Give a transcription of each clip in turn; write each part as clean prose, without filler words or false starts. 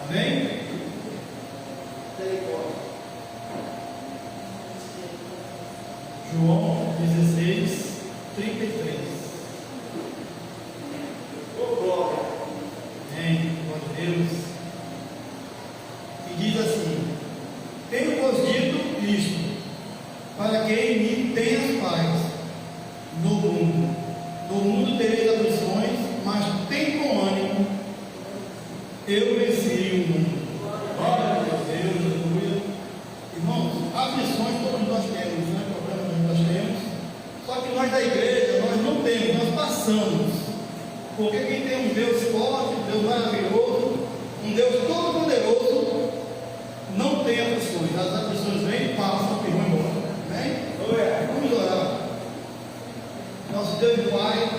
Amém? João 16, 33. Oh, glória. Amém, glória a Deus. E diz assim: tenho-vos dito isto, para que em mim tenhas paz. No mundo tereis aflições, mas tem bom ânimo, eu venci o mundo. Glória a Deus, aleluia. Irmãos, aflições todos nós temos, né? Problemas nós temos. Só que nós da igreja, nós não temos, nós passamos. Porque quem tem um Deus forte, um Deus maravilhoso, um Deus todo-poderoso, não tem aflições. As aflições vêm e passam e vão embora. Amém? Vamos orar. Nosso Deus e Pai,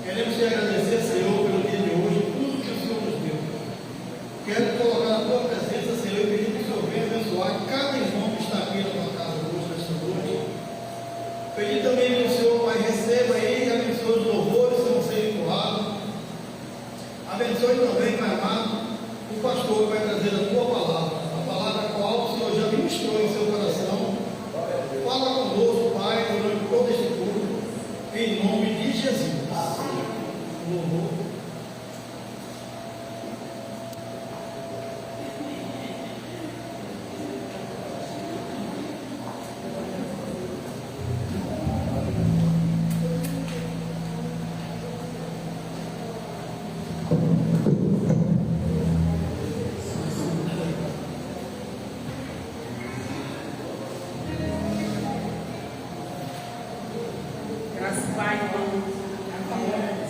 queremos te agradecer, Senhor, pelo dia de hoje, tudo que o Senhor nos deu. Quero colocar na tua presença, Senhor, e pedir que o Senhor venha abençoar cada irmão que está aqui na tua casa hoje, nesta noite. Pedir também que o Senhor, Pai, receba aí e abençoe os louvores que vão ser entoados. Abençoe também, Pai amado, o pastor que vai trazer a tua palavra, a palavra a qual o Senhor já ministrou em seu coração. Fala conosco, Pai, durante todo este culto, em nome de Jesus. Louvor.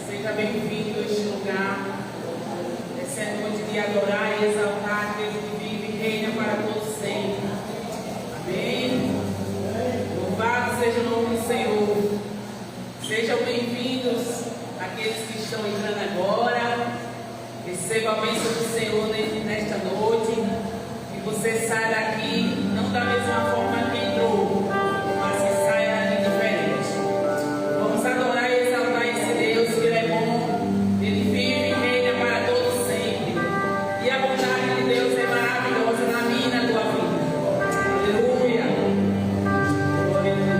Seja bem-vindo a este lugar. Essa é a noite de adorar e exaltar aquele que vive e reina para todos sempre. Amém? Louvado seja o nome do Senhor. Sejam bem-vindos aqueles que estão entrando agora. Receba a bênção do Senhor nesta noite. Que você saia daqui não da mesma forma que entrou, mas que saia daqui diferente. Vamos adorar e exaltar esse Deus que Ele é bom, Ele vive e reina para todos sempre. E a bondade de Deus é maravilhosa na minha e na tua vida. Aleluia. Glória a Deus.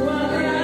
Tua graça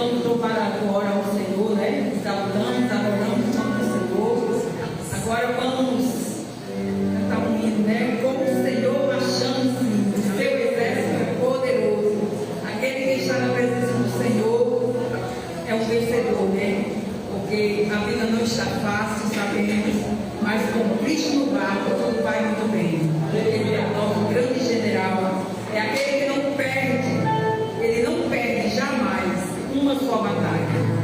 vamos louvar agora ao Senhor, né? Exaltamos, adoramos o nome do Senhor. Agora vamos cantar um hino, né? Como o Senhor marchando-se, o seu exército é poderoso. Aquele que está na presença do Senhor é um vencedor, né? Porque a vida não está fácil, sabemos, mas com Cristo no barco tudo vai muito bem. Ele é o nosso grande general, é aquele que não perde, ele não perde jamais uma só batalha.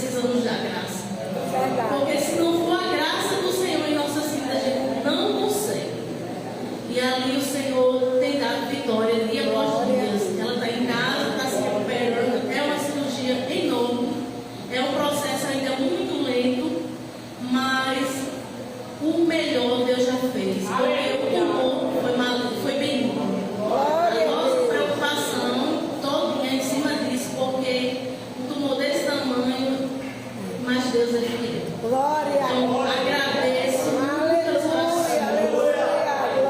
precisamos da graça. Porque se não for a graça do Senhor em nossas vidas, a gente não consegue. E ali o Senhor tem dado vitória dia após dia. Ela está em casa, está se recuperando. É uma cirurgia enorme. É um processo ainda muito lento, mas o melhor Deus já fez. Porque o tumor foi benigno. A nossa preocupação todinha em cima disso, porque o tumor desse tamanho, mas Deus é fiel. Então, agradeço muitas orações.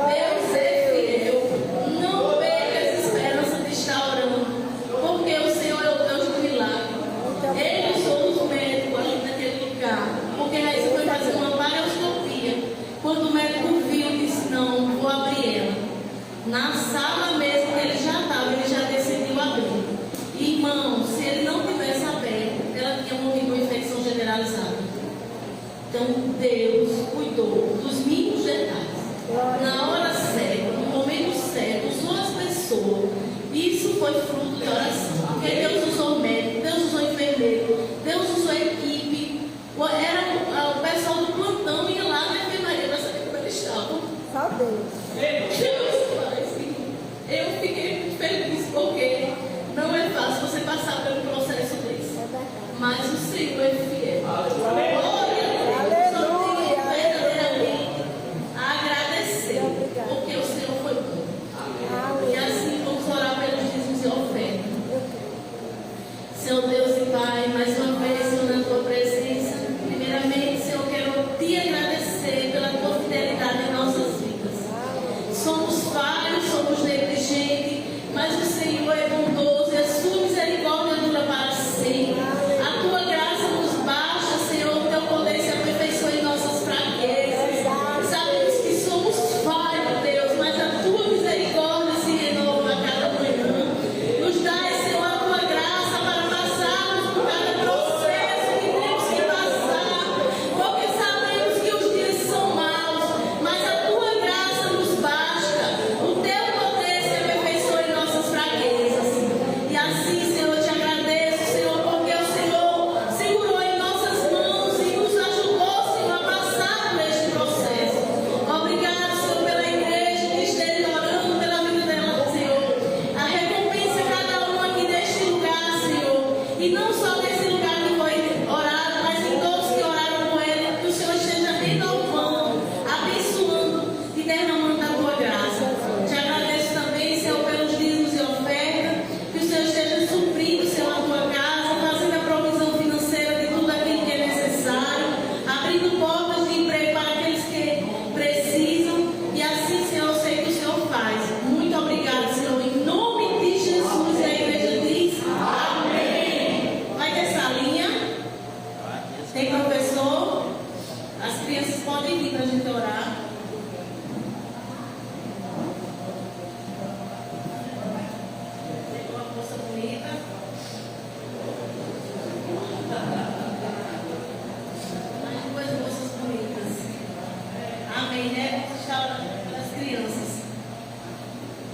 Deus é fiel. Não perca essa esperança de estar orando, porque o Senhor é o Deus do milagre. Ele usou os médicos ali naquele lugar, porque Raíssa foi fazer uma varioscopia. Quando o médico viu, disse: não, vou abrir ela. Na sala mesmo que ele já estava, ele já decidiu abrir. Irmão, se ele não tivesse aberto, ela tinha morrido de uma infecção generalizada. Então Deus cuidou dos mínimos detalhes. Na hora certa, no momento certo, usou as pessoas. Isso foi fruto de oração. Porque Deus usou o médico, Deus usou o enfermeiro, Deus usou a equipe. Era o pessoal do plantão ia lá na enfermaria para saber como eles estavam. Só Deus. Eu fiquei muito feliz porque não é fácil você passar pelo processo desse. Mas o Senhor é fiel. Glória a Deus. Só tenho verdadeiramente a agradecer, porque o Senhor foi bom. E assim vamos orar pelos dízimos e ofertas. Senhor Deus e Pai, mais uma vez, Senhor, na tua presença. Primeiramente, Senhor, quero te agradecer pela tua fidelidade em nossas vidas. Somos falhos, somos negligentes, mas o Senhor é bondoso e a sua misericórdia dura para sempre. A tua graça nos basta, Senhor, o teu poder se aperfeiçoa em nossas fraquezas. Sabemos que somos falhos, Deus, mas a tua misericórdia se renova a cada manhã. Nos dá, Senhor, a tua graça para passarmos por cada processo que temos que passar, porque sabemos que os dias são maus, mas a tua graça nos basta. O teu poder se aperfeiçoa em nossas fraquezas. E assim, Senhor, eu te agradeço, Senhor, porque o Senhor segurou em nossas mãos e nos ajudou, Senhor, a passar por este processo. Obrigado, Senhor, pela igreja que esteja orando pela vida dela, Senhor. A recompensa a cada um aqui neste lugar, Senhor. E não só nesse lugar que foi orado, mas em todos que oraram com ele, que o Senhor esteja renovando, abençoando e derramando a tua graça. Te agradeço também, Senhor, pelos dízimos e ofertas, que o Senhor esteja suprindo, Senhor, a tua casa, fazendo a provisão financeira de tudo aquilo que é necessário, abrindo portas de emprego para aqueles que precisam. E assim, Senhor, eu sei que o Senhor faz. Muito obrigado, Senhor, em nome de Jesus. E a igreja diz amém. Vai ter salinha? Tem professor? As crianças podem vir para a gente orar. Tem uma moça bonita. Mais duas moças bonitas. Amém, né? Está as crianças.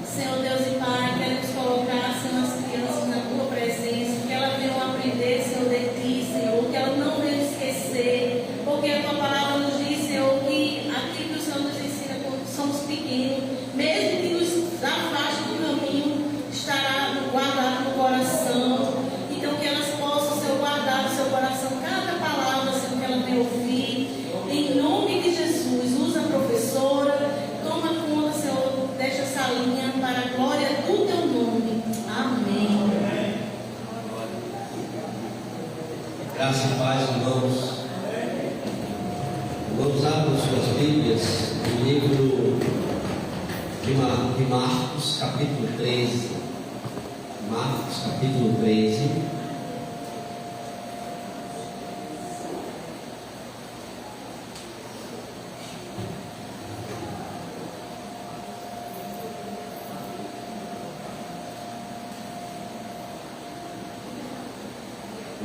Senhor Deus e Pai, queremos colocar, Senhor, as crianças na tua presença, que elas venham aprender, Senhor, de ti, Senhor, que elas não venham esquecer, porque a tua palavra nos diz, Senhor, que aquilo que o Senhor nos ensina quando somos pequenos, mesmo que nos afaste do caminho, estará guardado no coração. Então, que elas possam, Senhor, guardar no seu coração cada palavra, Senhor, que ela tem ouvido. Em nome de Jesus, usa a professora, toma conta, Senhor, desta salinha para a glória do teu nome. Amém. Graça e paz, irmãos. Vamos abrir suas Bíblias no livro de Marcos, capítulo 13. Marcos, capítulo 13.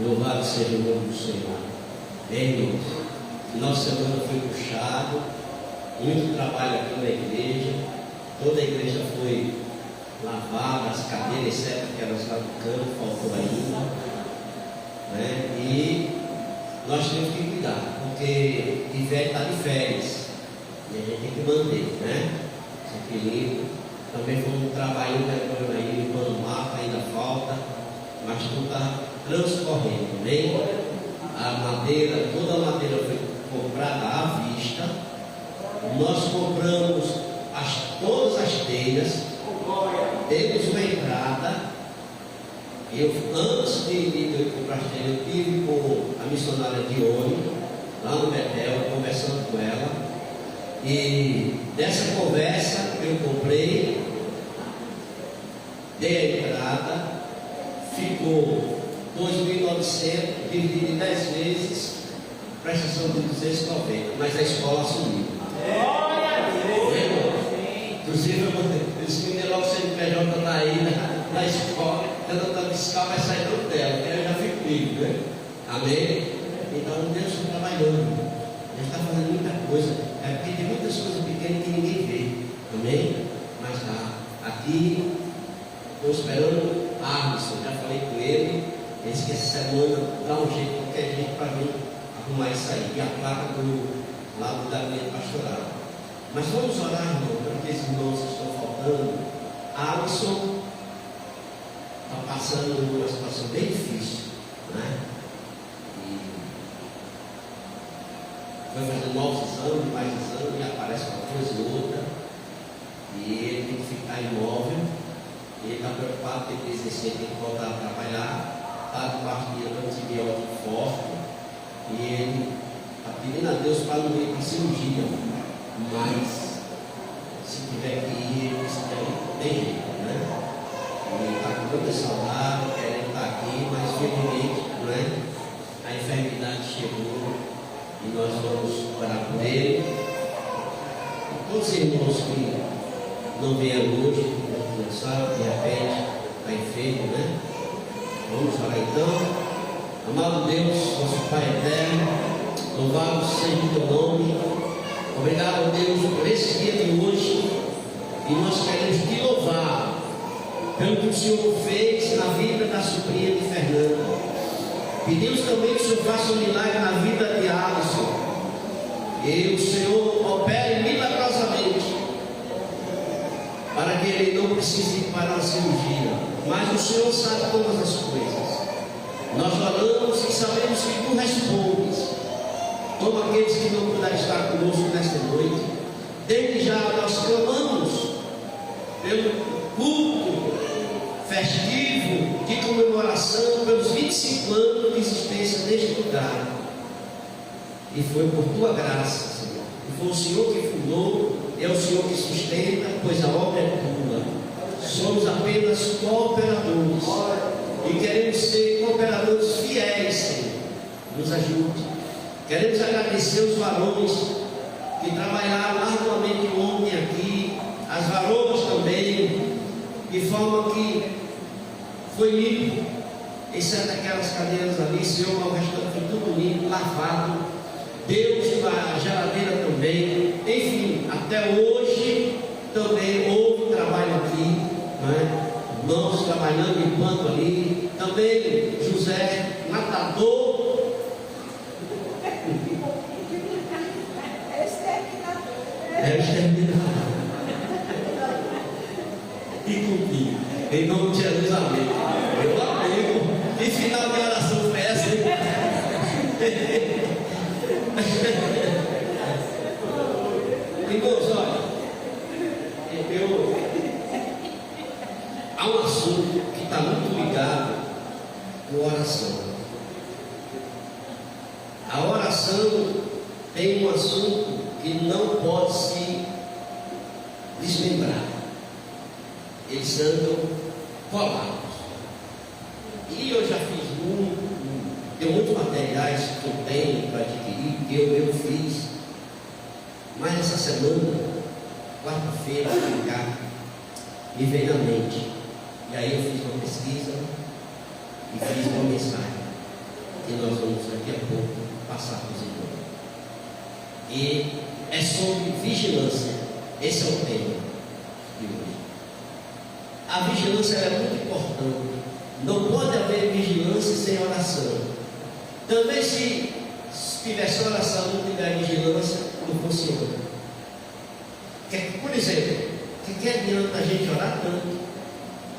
Louvado seja o nome do Senhor. Irmãos, nossa semana foi puxada, muito trabalho aqui na igreja, toda a igreja foi lavada, as cadeiras, exceto aquelas lá do canto, faltou ainda, né? E nós temos que cuidar, porque Ivete está de férias e a gente tem que manter, né? Esse equilíbrio. Também fomos trabalhando aí, limpando o mapa, ainda falta, mas tudo está transcorrendo, né? A madeira, toda a madeira foi comprada à vista. Nós compramos todas as telhas, temos uma entrada. Antes de eu comprar as telhas, eu tive com a missionária Dione, lá no Betel, conversando com ela. E dessa conversa eu comprei, dei a entrada, ficou 2.900, dividido em 10 vezes, prestação de 290, mas a escola assumiu. Inclusive, esse menino logo CNPJ está aí na escola, a fiscal vai sair do dela, que eu já fico comigo, né? Amém? Então Deus está trabalhando. Ele está fazendo muita coisa. É porque tem muitas coisas pequenas que ninguém vê. Amém? Mas tá. Aqui, estou esperando Armstrong. Já falei com ele. Ele disse que essa semana dá um jeito, qualquer jeito para vir arrumar isso aí. E a placa do lado da gabinete pastoral. Mas vamos orar, irmão, para aqueles irmãos que estão faltando. Alisson está passando uma situação bem difícil, né? Vai fazer novos exames, mais exames, e aparece uma coisa ou outra, e ele tem que ficar imóvel, e ele está preocupado, tem que exercer, tem que voltar a trabalhar, está debaixo de antibiótico forte, e ele está pedindo a Deus para não ir para cirurgia, mas se tiver que ir, ele tem jeito, né? Ele está com muita saudade, querendo estar aqui, mas felizmente, né? A enfermidade chegou. E nós vamos orar por ele. E todos os irmãos que não vieram hoje, não sabem, de repente, está enfermo, né? Vamos orar então. Amado Deus, nosso Pai eterno, louvado seja o teu nome. Obrigado, Deus, por esse dia de hoje. E nós queremos te louvar pelo que o Senhor fez na vida da sobrinha de Fernanda. Pedimos também que o Senhor faça um milagre na vida de Alisson. E o Senhor opere milagrosamente, para que ele não precise ir para a cirurgia. Mas o Senhor sabe todas as coisas. Nós oramos e sabemos que tu respondes. Todos aqueles que não puderam estar conosco nesta noite, desde já nós clamamos pelo culto festivo de comemoração pelos 25 anos de existência deste lugar. E foi por tua graça, Senhor. E foi o Senhor que fundou, é o Senhor que sustenta, pois a obra é tua. Somos apenas cooperadores. E queremos ser cooperadores fiéis, Senhor. Nos ajude. Queremos agradecer os varões que trabalharam arduamente ontem aqui, as varoas também, de forma que foi limpo, exceto aquelas cadeiras ali, Senhor, o restante foi tudo limpo, lavado. Deus, a geladeira também. Enfim, até hoje também houve trabalho aqui, né? Irmãos trabalhando enquanto ali. Também José, matador. É o exterminador. E comigo, em nome de Jesus, amém. Eu amei. Que final de oração foi essa, hein? Irmãos, olha, há um assunto que está muito ligado com oração. A oração tem um assunto que não pode se desmembrar. Eles andam colados. E eu já fiz tem muitos materiais que eu tenho para adquirir, que eu fiz. Mas essa semana, quarta-feira, me veio na mente. E aí eu fiz uma pesquisa e fiz uma mensagem que nós vamos daqui a pouco passar para os irmãos. E é sobre vigilância. Esse é o tema de hoje. A vigilância é muito importante. Não pode haver vigilância sem oração. Também se se tivesse oração, não tiver vigilância, não funciona. Por exemplo, que adianta a gente orar tanto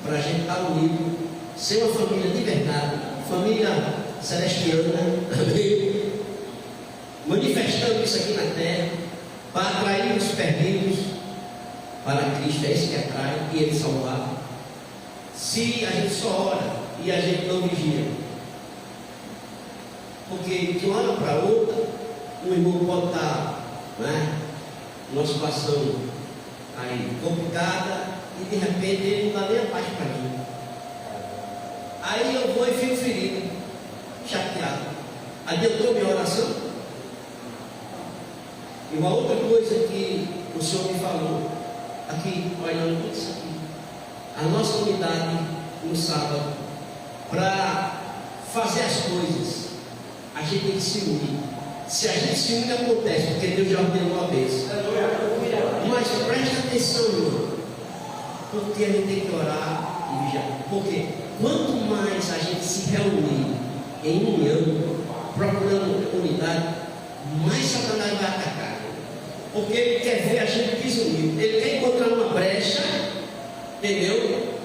para a gente estar unido, ser uma família de verdade, família celestiana, amém? Manifestando isso aqui na terra, para atrair os perdidos para Cristo, é isso que atrai e Ele salvar. Se a gente só ora e a gente não vigia, porque de uma hora para outra, um irmão pode estar, né, numa situação aí complicada e de repente ele não dá nem a paz para mim. Aí eu vou e fico ferido, chateado. Adiantou minha oração? E uma outra coisa que o Senhor me falou, aqui, olhando tudo isso aqui, a nossa unidade no sábado, para fazer as coisas, a gente tem que se unir. Se a gente se une, acontece, porque Deus já ordenou uma vez. Mas preste atenção, irmão, porque a gente tem que orar e vigiar. Porque quanto mais a gente se reunir em união, procurando unidade, mais Satanás vai atacar. Porque ele quer ver a gente desunido. Ele quer encontrar uma brecha, entendeu?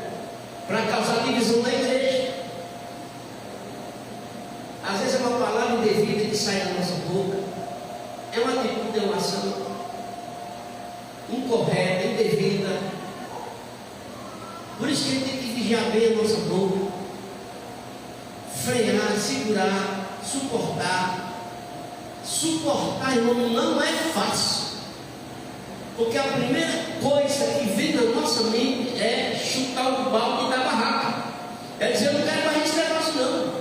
Para causar divisão na igreja. Às vezes é uma palavra indevida que sai da nossa boca, é uma atitude, é uma ação incorreta, indevida. Por isso que a gente tem que vigiar bem a nossa boca, frear, segurar, suportar. Suportar, irmão, não é fácil, porque a primeira coisa que vem na nossa mente é chutar o balde da barraca, é dizer: eu não quero mais esse negócio não.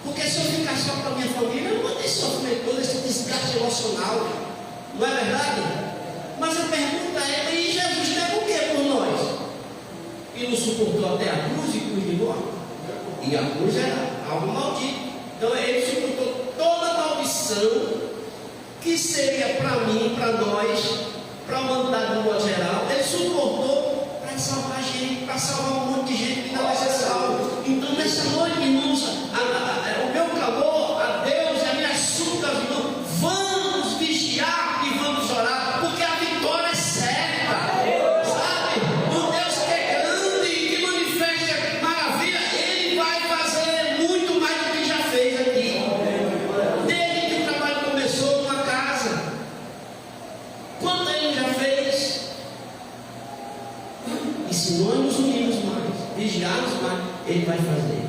Porque se eu ficar só com a minha família, eu não vou ter sofrimento todo, esse desgaste emocional, não é verdade? Mas a pergunta é: e Jesus teve o que por nós? E nos suportou até a cruz e cruz de morte? E a cruz era algo maldito. Então ele suportou toda a maldição que seria para mim, para nós, para a humanidade de modo geral. Ele suportou para salvar a gente, para salvar um monte de gente que não vai ser salvo. Então nessa noite, irmãos, o meu clamor a Deus, a minha súplica, irmãos, vamos vigiar e vamos orar, porque a vitória é certa. Sabe? O Deus que é grande, que manifesta maravilha, Ele vai fazer muito mais do que já fez aqui. Desde que o trabalho começou numa casa, quanto Ele já fez? E se nós nos unirmos mais, vigiarmos mais, Ele vai fazer.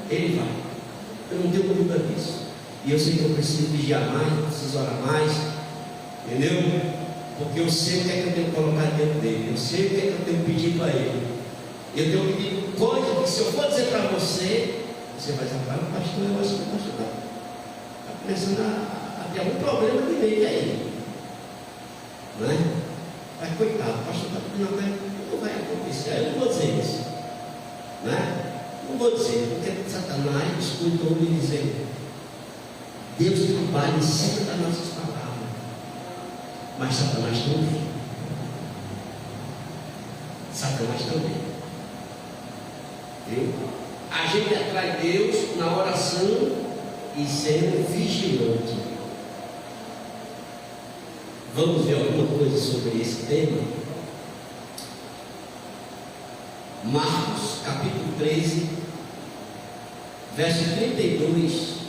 Ele vai. Eu não tenho dúvida disso. E eu sei que eu preciso vigiar mais, preciso orar mais, entendeu? Porque eu sei o que é que eu tenho que colocar dentro dele, eu sei o que é que eu tenho que pedir para ele. Eu tenho pedido coisas que, se eu for dizer para você, você vai dizer: pastor, eu acho que o pastor está começando a ter algum problema de mente aí, não é? Mas coitado, o pastor está pedindo uma coisa que não vai acontecer. Eu não vou dizer isso, não é? Não vou dizer, porque Satanás escutou me dizer: Deus trabalha em cima das nossas palavras, mas Satanás também. Satanás também. Viu? A gente atrai Deus na oração e sendo vigilante. Vamos ver alguma coisa sobre esse tema? Marcos capítulo 13, verso 32.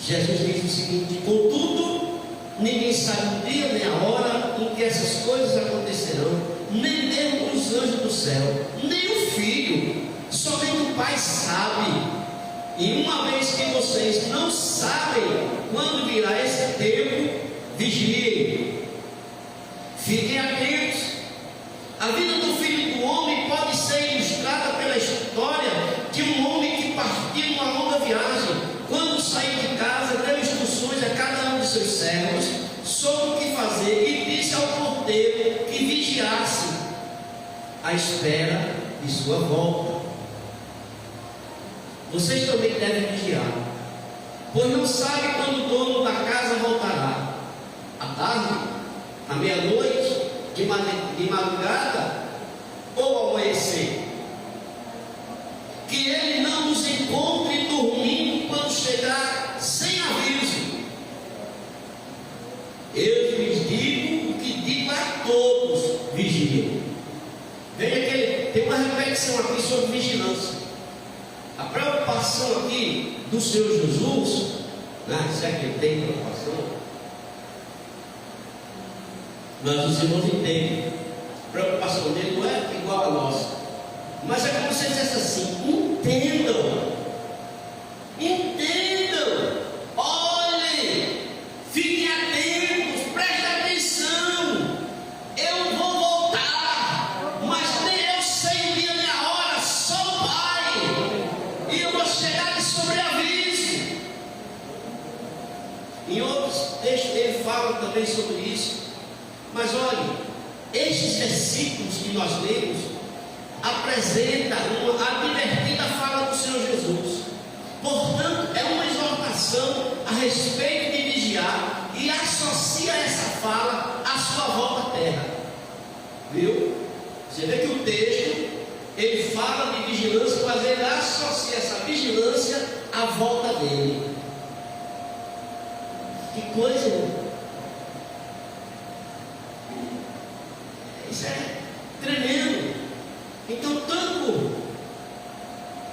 Jesus diz o seguinte: contudo, ninguém sabe o dia nem a hora em que essas coisas acontecerão, nem mesmo os anjos do céu, nem o Filho, somente o Pai sabe. E uma vez que vocês não sabem quando virá esse tempo, vigiem, fiquem atentos. A vida do Filho do Homem pode ser ilustrada pela história de um homem que partiu numa longa viagem. Quando saiu de casa, deu instruções a cada um de seus servos sobre o que fazer e disse ao porteiro que vigiasse à espera de sua volta. Vocês também devem vigiar, pois não sabe quando o dono da casa voltará, à tarde, à meia-noite, de madrugada ou ao amanhecer, que ele não nos reflexão aqui sobre vigilância. A preocupação aqui do Senhor Jesus, né? Se é que ele tem preocupação, mas os irmãos entendem. A preocupação dele não é igual a nossa, mas é como se ele dissesse assim: entendam, olhem, fiquem atentos, prestem atenção. Eu vou voltar, mas nem eu sei o dia nem a hora, só o Pai, e eu vou chegar de sobreaviso. Em outros textos ele fala também sobre isso. Mas olhe, estes versículos que nós lemos apresentam uma advertida fala do Senhor Jesus. Portanto, é uma exortação a respeito de vigiar e associa essa fala à sua volta à terra. Viu? Você vê que o texto ele fala de vigilância, mas ele associa essa vigilância à volta dele. Que coisa, irmão. Isso é tremendo. Então,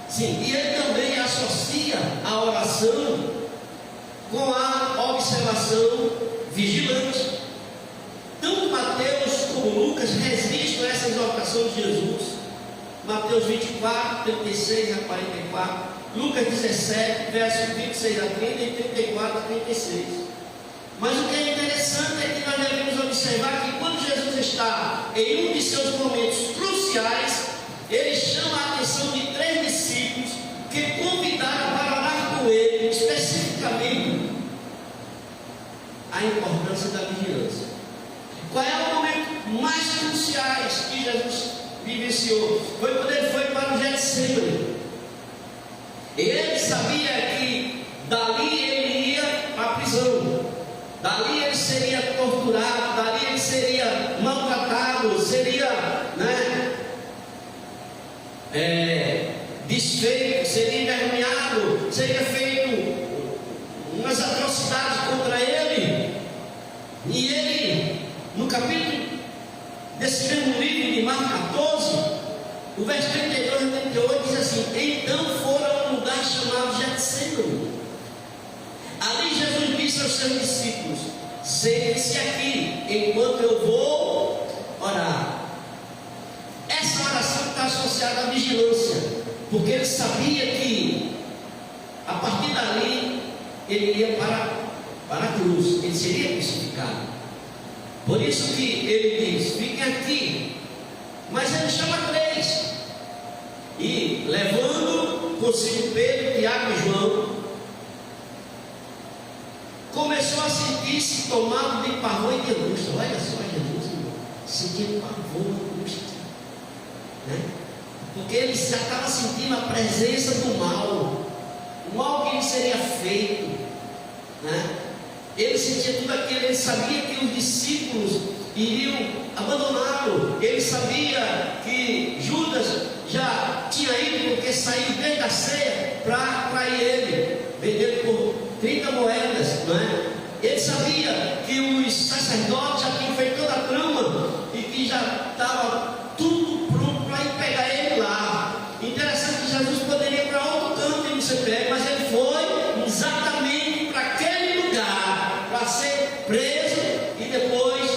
sim, e ele também associa a oração com a observação vigilante. Tanto Mateus como Lucas resistem a essa exortação de Jesus. Mateus 24, 36 a 44, Lucas 17, versos 26 a 30 e 34 a 36. Mas o que é interessante é que nós devemos observar que quando Jesus está em um de seus momentos cruciais, ele chama a atenção de 3 discípulos que convidaram para orar com ele, especificamente a importância da vigilância. Qual é o momento mais cruciais que Jesus vivenciou? Foi quando ele foi para o Getsemane. Ele sabia que dali ele ia para a prisão. Dali ele seria torturado, dali ele seria maltratado, seria desfeito, seria envergonhado, seria feito umas atrocidades contra ele. E ele, no capítulo desse mesmo livro de Marcos 14, o verso 32 e 38 diz assim: então foram a um lugar chamado Getsemane. Ali Jesus disse aos seus discípulos: sentem-se aqui enquanto eu vou orar. Essa oração está associada à vigilância, porque ele sabia que a partir dali ele ia para a cruz, ele seria crucificado. Por isso que ele diz: fiquem aqui. Mas ele chama 3, e levando consigo Pedro, Tiago e João, começou a sentir-se tomado de pavor e de angústia. Olha só, Jesus, irmão, sentindo pavor e angústia, né? Porque ele já estava sentindo a presença do mal, o mal que lhe seria feito, né? Ele sentia tudo aquilo, ele sabia que os discípulos iriam abandoná-lo, ele sabia que Judas já tinha ido, porque saiu desde a ceia para trair ele, vendendo por 30 moedas, não é? Ele sabia que os sacerdotes já tinham feito toda a trama e que já estava tudo pronto para ir pegar ele lá. Interessante que Jesus poderia ir para outro canto e não ser pego, mas ele foi exatamente para aquele lugar para ser preso e depois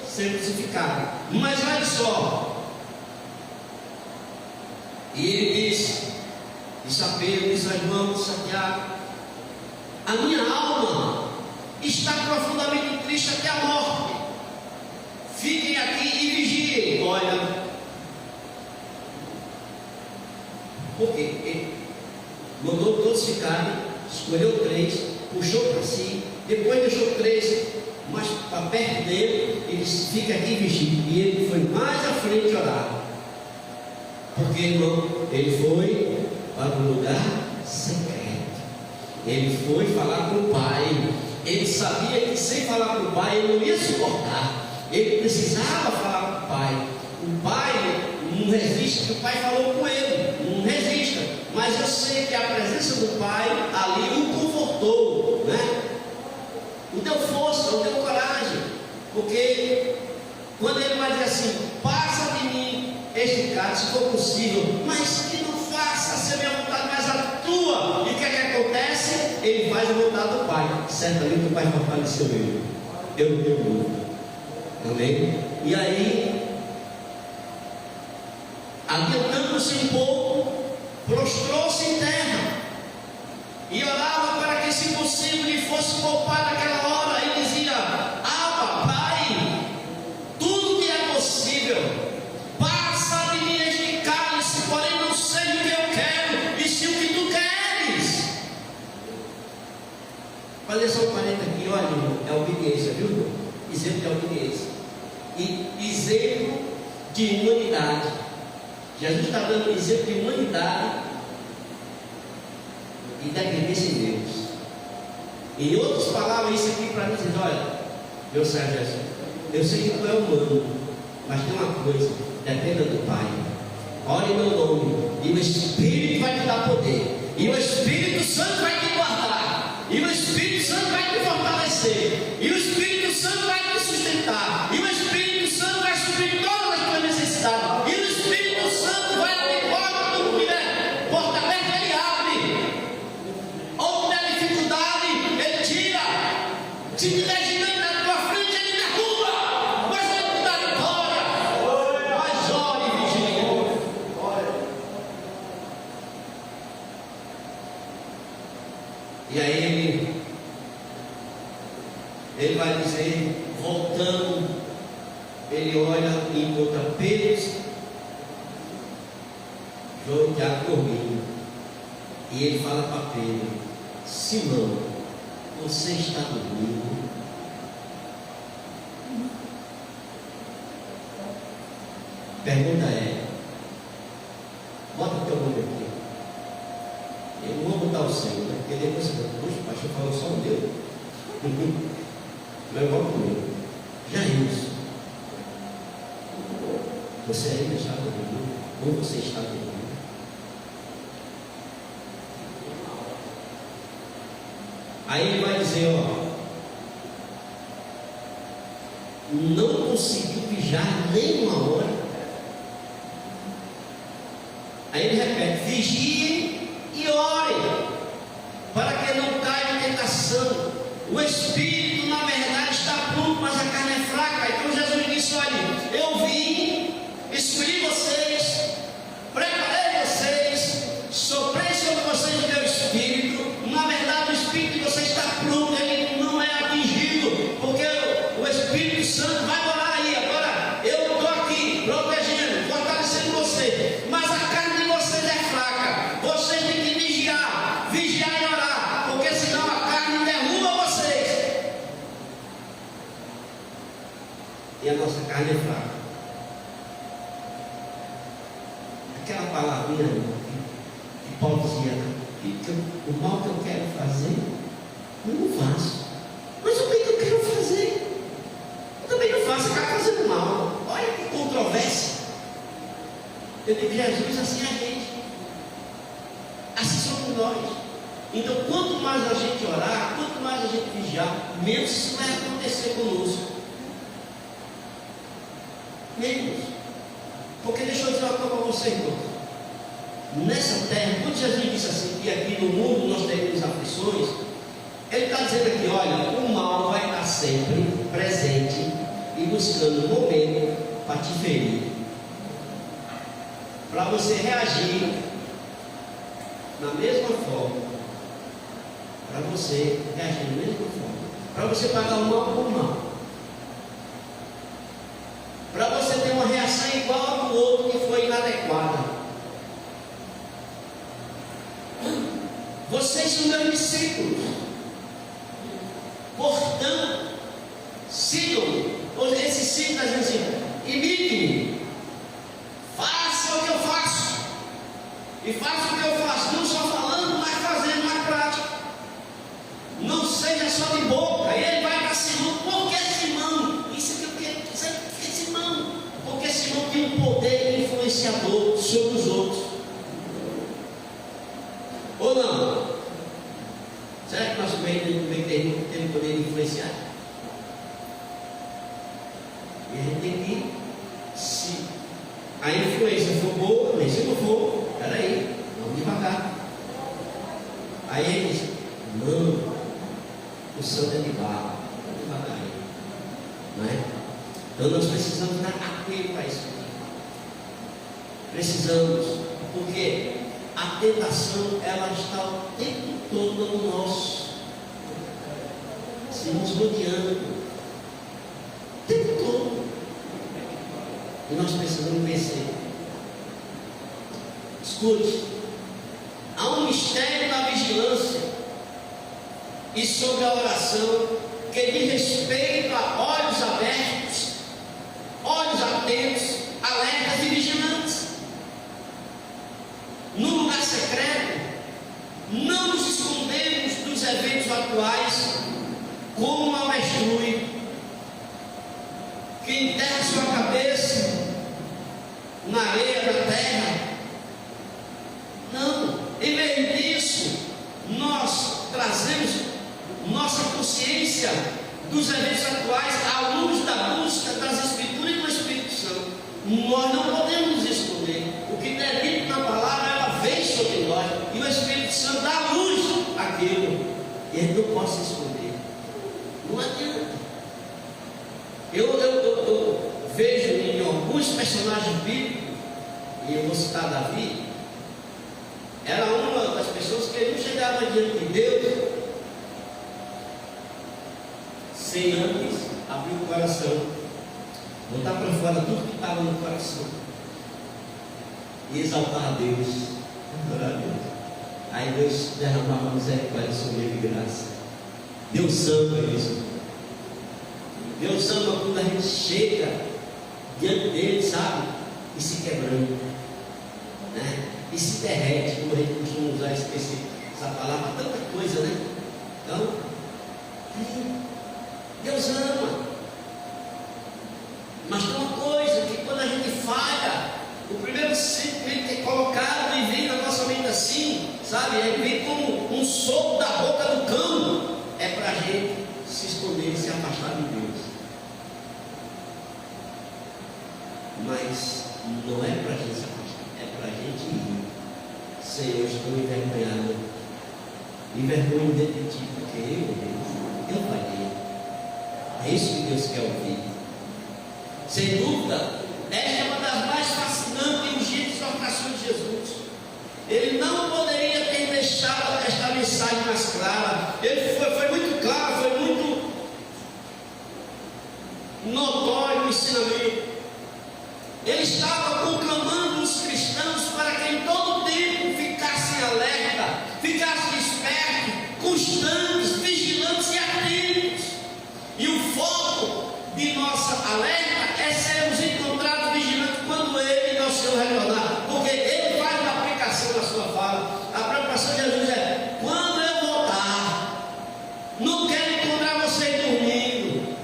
ser crucificado. Mas olha só, e ele disse a Pedro, disse a João, disse a Tiago: a minha alma está profundamente triste até a morte. Fiquem aqui e vigiem. Olha, porque ele mandou todos ficarem, escolheu 3, puxou para si, depois deixou 3 mais para perto dele e disse: fica aqui e vigie. E ele foi mais à frente orar. Porque ele foi para um lugar secreto. Ele foi falar com o Pai. Ele sabia que sem falar com o Pai ele não ia suportar. Ele precisava falar com o Pai. O Pai não resiste, porque o Pai falou com ele. Não resista. Mas eu sei que a presença do Pai ali o confortou, né? O deu força, o deu coragem. Porque quando ele vai dizer assim: passa de mim este cálice, se for possível, mas que não faça a minha vontade, mas a tua. E o que é que acontece? Ele faz a vontade do Pai. Certamente o Pai fortaleceu ele. Eu não tenho dúvida. Amém? E aí, adiantando-se um pouco, prostrou-se em terra e orava para que, se possível, lhe fosse poupado naquela hora. E dizia: Abba, Pai, tudo que é possível, passa de mim este cálice, porém não seja o que eu quero, e sim o que tu queres. Fazer só um parênteses aqui, olha, é obediência, viu? Exemplo de obediência e exemplo de humanidade. Jesus está dando um exemplo de humanidade e dependência em Deus. Em outras palavras, isso aqui para mim diz: olha, meu Senhor Jesus, eu sei que tu é humano, mas tem uma coisa, dependa do Pai. Ore em meu nome, e o Espírito vai te dar poder, e o Espírito Santo vai te guardar, e o Espírito Santo vai te fortalecer, e o Espírito Santo vai te sustentar, e o Espírito Santo vai suprir todas as tuas necessidades, e o Espírito Santo vai abrir porta quando tiver porta aberta, ele abre. Ou tiver dificuldade, ele tira. Se tiver gigante na tua frente, ele derruba. Mas ele te dá vitória. Mas ore e vigie. E aí ele vai dizer, voltando, ele olha e encontra Pedro, João e Tiago dormindo. E ele fala para Pedro: Simão, você está dormindo? Pergunta é: bota o teu nome aqui. Eu não vou botar o seu, né? Porque depois você fala: poxa, o pastor falou só o meu. Mas igual comigo. Já isso. Você ainda está dormindo? Ou você está dormindo? Aí ele vai dizer: ó, não conseguiu vigiar nem uma hora. Aí ele repete: vigiem e orem, para que não caia em tentação. O Espírito, na verdade, está pronto, mas a carne é fraca. Então Jesus disse: olha, eu vim, escolhi vocês, preparei vocês, soprei sobre vocês o meu Espírito. Na verdade, o Espírito de vocês está pronto, ele não é atingido, porque o Espírito Santo vai morar aí. Agora, eu estou aqui, protegendo, fortalecendo vocês, mas a carne de vocês é fraca. Vocês têm que vigiar e orar, porque senão a carne derruba vocês. E a nossa carne é fraca. Aquela palavrinha que Paulo dizia: o mal que eu quero fazer, eu não faço. Mas o bem que eu quero fazer, eu também não faço. Acaba fazendo mal. Olha que controvérsia. Eu digo: Jesus, assim é a gente, assim somos nós. Então, quanto mais a gente orar, quanto mais a gente vigiar, menos isso vai acontecer conosco. Menos. Porque deixa eu dizer uma coisa para você, irmão. Nessa terra, quando Jesus disse assim, que aqui no mundo nós teremos aflições, ele está dizendo aqui: olha, o mal vai estar sempre presente e buscando um momento para te ferir, para você reagir na mesma forma, para você reagir da mesma forma, para você pagar o mal com o mal, para você ter uma reação igual ao do outro que foi inadequada. Vocês são meus discípulos, portanto, sigam. Esse signo está dizendo assim: imite-me, faça o que eu faço, e faça o que eu faço, não só falando, mas fazendo na prática. Não seja só de boca. E ele vai para Simão. Por que Simão? Isso aqui eu quero dizer: por que Simão? Porque Simão tem um poder influenciador sobre os outros. Ou não? Será que nosso meio tem poder de influenciar? E a gente tem que, se a influência Então nós precisamos dar apelo a isso aqui. Precisamos, porque a tentação, ela está o tempo todo no nosso, se nos rodeando, o tempo todo. E nós precisamos vencer. Escute, há um mistério da vigilância e sobre a oração que diz respeito a olhos abertos, olhos atentos, alertas e vigilantes. No lugar secreto, não nos escondemos dos eventos atuais como um avestruz que enterra sua cabeça na areia da terra. Não, em vez disso, nós trazemos nossa consciência dos eventos atuais à luz da busca das Escrituras e do Espírito Santo. Nós não podemos nos esconder. O que é dito na palavra, ela vem sobre nós, e o Espírito Santo dá luz àquilo, e ele não pode se esconder. Não adianta. Eu vejo em alguns personagens bíblicos, e eu vou citar Davi. Era uma das pessoas que não chegava diante de Deus sem antes abrir o coração, botar para fora tudo que estava no coração e exaltar a Deus, adorar a Deus. Aí Deus derramava misericórdia sobre ele e graça. Deus ama isso. Deus ama quando a gente chega diante dele, sabe? E se quebrando, né? E se derrete, como a gente costuma usar essa palavra, tanta coisa, né? Então, Deus ama. Mas tem uma coisa, que quando a gente falha, o primeiro sentimento que é colocado e vem na nossa mente assim, sabe? É vem como um sopro da boca do cão, é para a gente se esconder e se afastar de Deus. Mas não é para a gente se afastar, é para a gente ir. Senhor, estou envergonhado. Envergonho dentro de ti, porque eu falhei. É isso que Deus quer ouvir. Sem dúvida, esta é uma das mais fascinantes e urgentes exortações de Jesus. Ele não poderia ter deixado esta mensagem mais clara. Ele foi muito claro, foi muito notório o ensinamento. Ele estava proclamando os cristãos para que em todo tempo ficassem alerta, ficassem espertos, constantes, vigilantes e atentos. E o foco de nossa alerta é sermos encontrados vigilantes quando Ele, nosso Senhor, retornar. Porque Ele faz uma aplicação na sua fala. A preocupação de Jesus é: quando eu voltar, não quero encontrar vocês dormindo.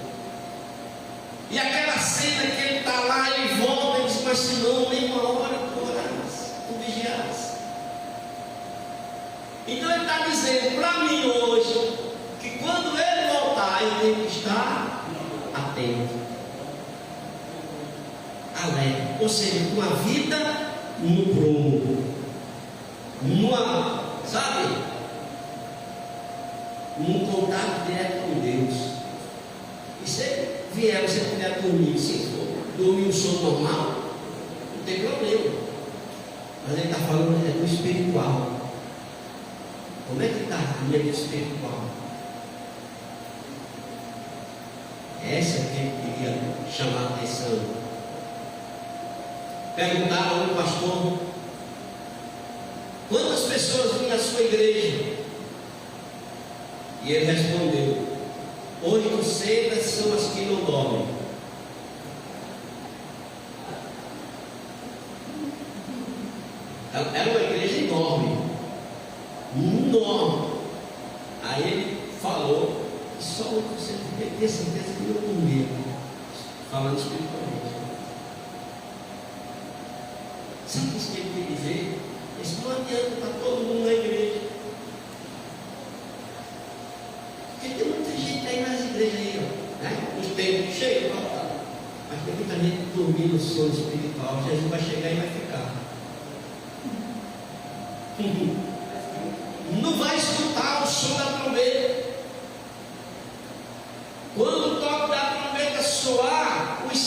E aquela cena que Ele está lá, Ele volta e diz: mas se não, nem uma hora tu orarás, tu vigiarás. Então Ele está dizendo para mim hoje que quando Ele voltar, eu tenho que estar atento, alerta, ou seja, com a vida no prumo, num contato direto com Deus. E se vier, você puder dormir, se for dormir um sono normal, não tem problema. Mas ele está falando do espiritual. Como é que está a minha vida espiritual? Essa que ele queria chamar a atenção. Perguntaram ao pastor quantas pessoas vinham à sua igreja. E ele respondeu: 800 são as que não dormem. Era uma igreja enorme. Enorme. Aí ele falou: só 8% tem que ter certeza que não dormia. Falando espiritualmente. Sabe o que ele quer dizer? Isso não adianta para todo mundo na igreja. Porque tem muita gente aí nas igrejas aí, ó, né? Os templos cheios, mas tem muita gente dormindo no sono espiritual. Jesus vai chegar e vai ficar. Não vai escutar o som da trombeta. Quando o toque da trombeta soar, os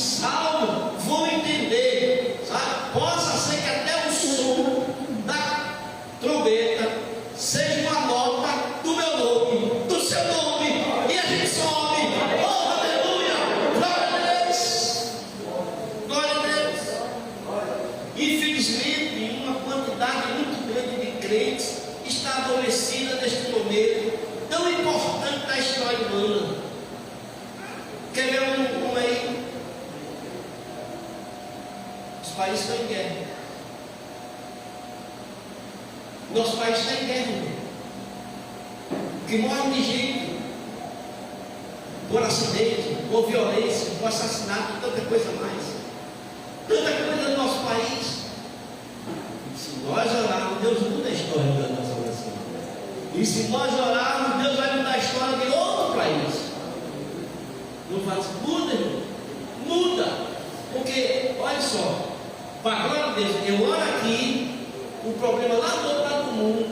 crentes está adormecida neste momento tão importante da história humana. Quer ver um aí? Os países estão em guerra. Nosso país está em guerra. Que morre de gente por acidente, por violência, por assassinato, tanta coisa mais. Tanta coisa no nosso país. Se nós orarmos, Deus muda a história da nossa nação. E se nós orarmos, Deus vai mudar a história de outro país. Não faz, muda, irmão. Muda. Porque, olha só, para a glória de Deus, eu oro aqui, o problema lá do outro lado do mundo,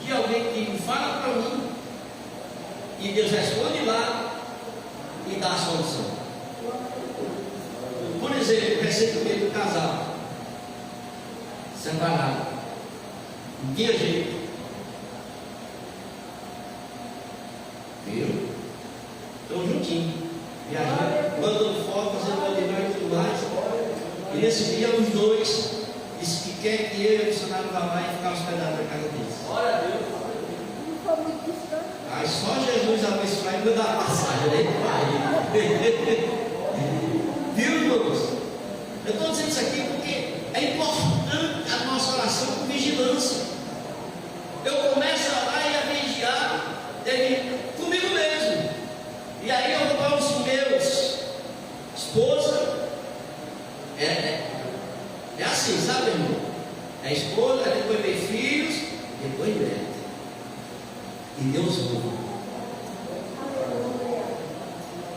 de alguém que fala para mim, e Deus responde lá e dá a solução. Por exemplo, recentemente um casal separado, não tinha jeito, viu? Estão juntinhos, viajando, mandando foto, fazendo aniversário e tudo mais. E nesse dia os dois disse que quer que eu e o funcionário vá lá e ficar hospedado na casa deles. Glória a Deus. Aí só Jesus abençoar e mandar a passagem, né? Viu, irmãos? Eu estou dizendo isso aqui porque é importante a nossa oração com vigilância. Eu começo a orar e a vigiar comigo mesmo. E aí eu vou para os meus esposa. É assim, sabe, irmão? É esposa, depois vem filhos, depois neto. E Deus ouve.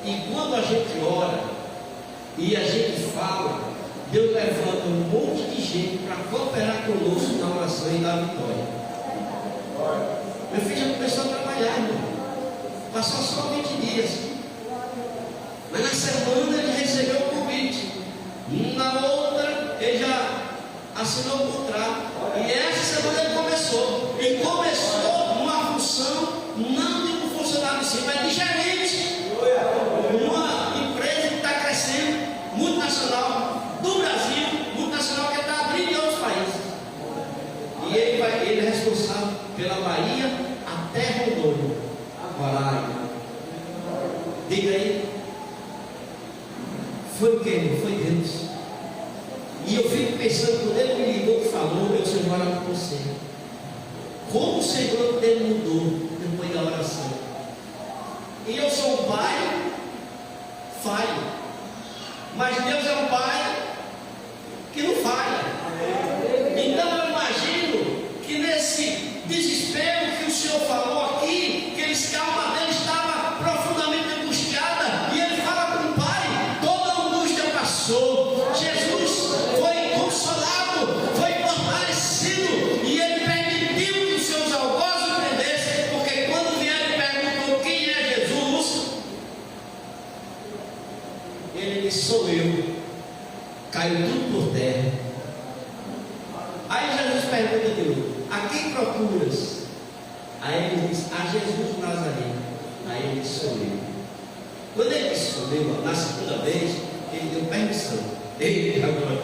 E quando a gente ora e a gente fala, Deus levanta um monte de gente para cooperar conosco na oração e na vitória. Meu filho já começou a trabalhar, irmão. Passou só 20 dias. Mas na semana ele recebeu o convite. Na outra ele já assinou o contrato. E essa semana ele começou. E começou uma função não de um funcionário em si, mas de gerente. Uma empresa que está crescendo, multinacional do Brasil, multinacional que está abrindo em outros países. E ele é responsável pela Bahia até Rondônia. Agora, diga aí. Foi quem? Foi Deus. E eu fico pensando, quando ele me ligou e falou, eu disse, agora com você. Como o Senhor dele mudou depois da oração. E eu sou um pai falho. Mas Deus é um pai que não falha. Então eu imagino que nesse desespero que o Senhor falou aqui, que a alma dele estava profundamente angustiada, e ele fala com o Pai, toda a angústia passou. Jesus foi consolado, foi fortalecido, e ele permitiu que os seus algozes o prendessem, porque quando vieram e perguntou quem é Jesus, ele disse, sou eu. Caiu tudo por terra. Aí Jesus pergunta a Deus, a quem procuras? Aí ele diz, a Jesus Nazareno. Aí ele disse, sou eu. Quando ele disse, sou eu, na segunda vez, ele deu permissão. Eita, agora.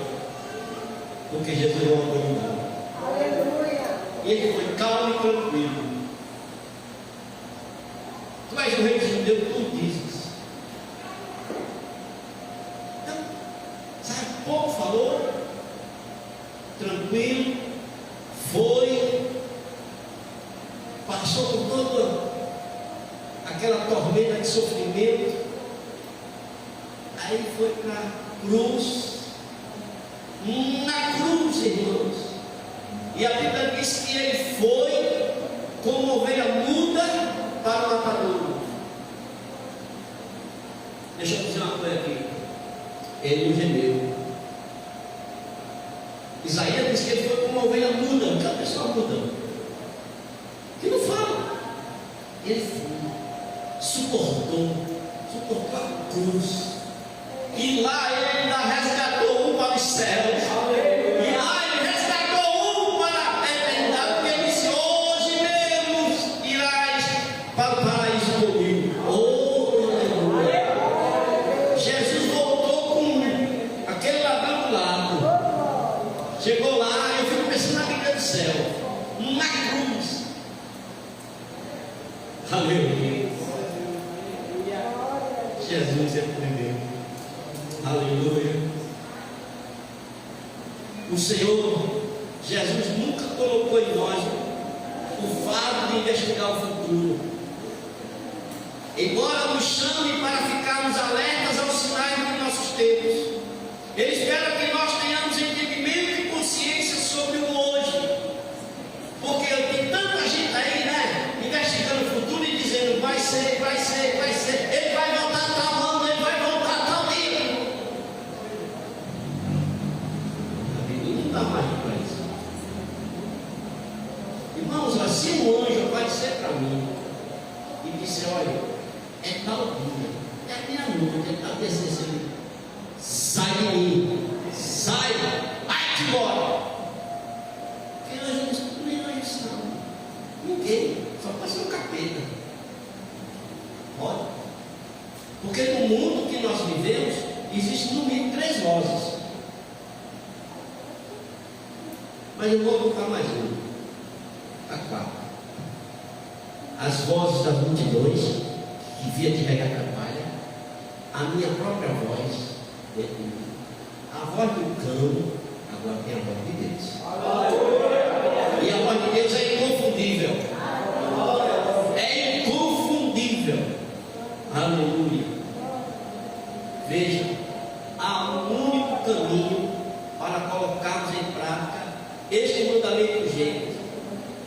Porque Jesus é uma comunidade. Aleluia. E ele foi calmo e tranquilo. Tu és o rei dos judeus, tu dizes. Então, sabe, pouco falou, tranquilo, foi, passou por toda aquela tormenta de sofrimento, aí foi para a cruz. Na cruz, irmãos, e a Bíblia diz que ele foi como ovelha muda para o matadouro. Deixa eu dizer uma coisa aqui, ele não gemeu. Isaías diz que ele foi como uma ovelha muda, não é uma pessoa muda, que não fala. Ele foi, suportou a cruz, e lá ele ainda resgatou um para os céus, e lá ele resgatou um para a eternidade, porque ele disse, hoje mesmo irás para o paraíso comigo. Oh, aleluia. Jesus voltou com aquele ladrão do lado, chegou lá, eu fico pensando na vida do céu, na cruz. Aleluia. Jesus é primeiro. Aleluia. O Senhor Jesus nunca colocou em nós o fardo de investigar o futuro. Embora nos chame para ficarmos alertas aos sinais dos nossos tempos, Ele espera que nós tenhamos entendimento e consciência sobre o hoje. Porque tem tanta gente aí, né, investigando o futuro e dizendo: vai ser, vai ser, vai ser, ele vai voltar tal ano, ele vai voltar tal dia. A Bíblia não dá mais para isso. Irmãos, assim um anjo aparecer para mim e disse: olha, é tal dia, é meia-noite, ele está descendo. Sai de mim, sai, vai-te embora. Porque anjo não escuta nem anjo, não. Ninguém, só pode ser um capeta. Olha, porque no mundo que nós vivemos, existe no mínimo 3 vozes. Mas eu vou colocar mais uma. Está 4. As vozes das multidões que via de regar trabalha, a minha própria voz, a voz do cão, agora tem a voz de Deus. E a voz de Deus é inconfundível. É inconfundível. Aleluia. Veja, há um único caminho para colocarmos em prática este mandamento urgente.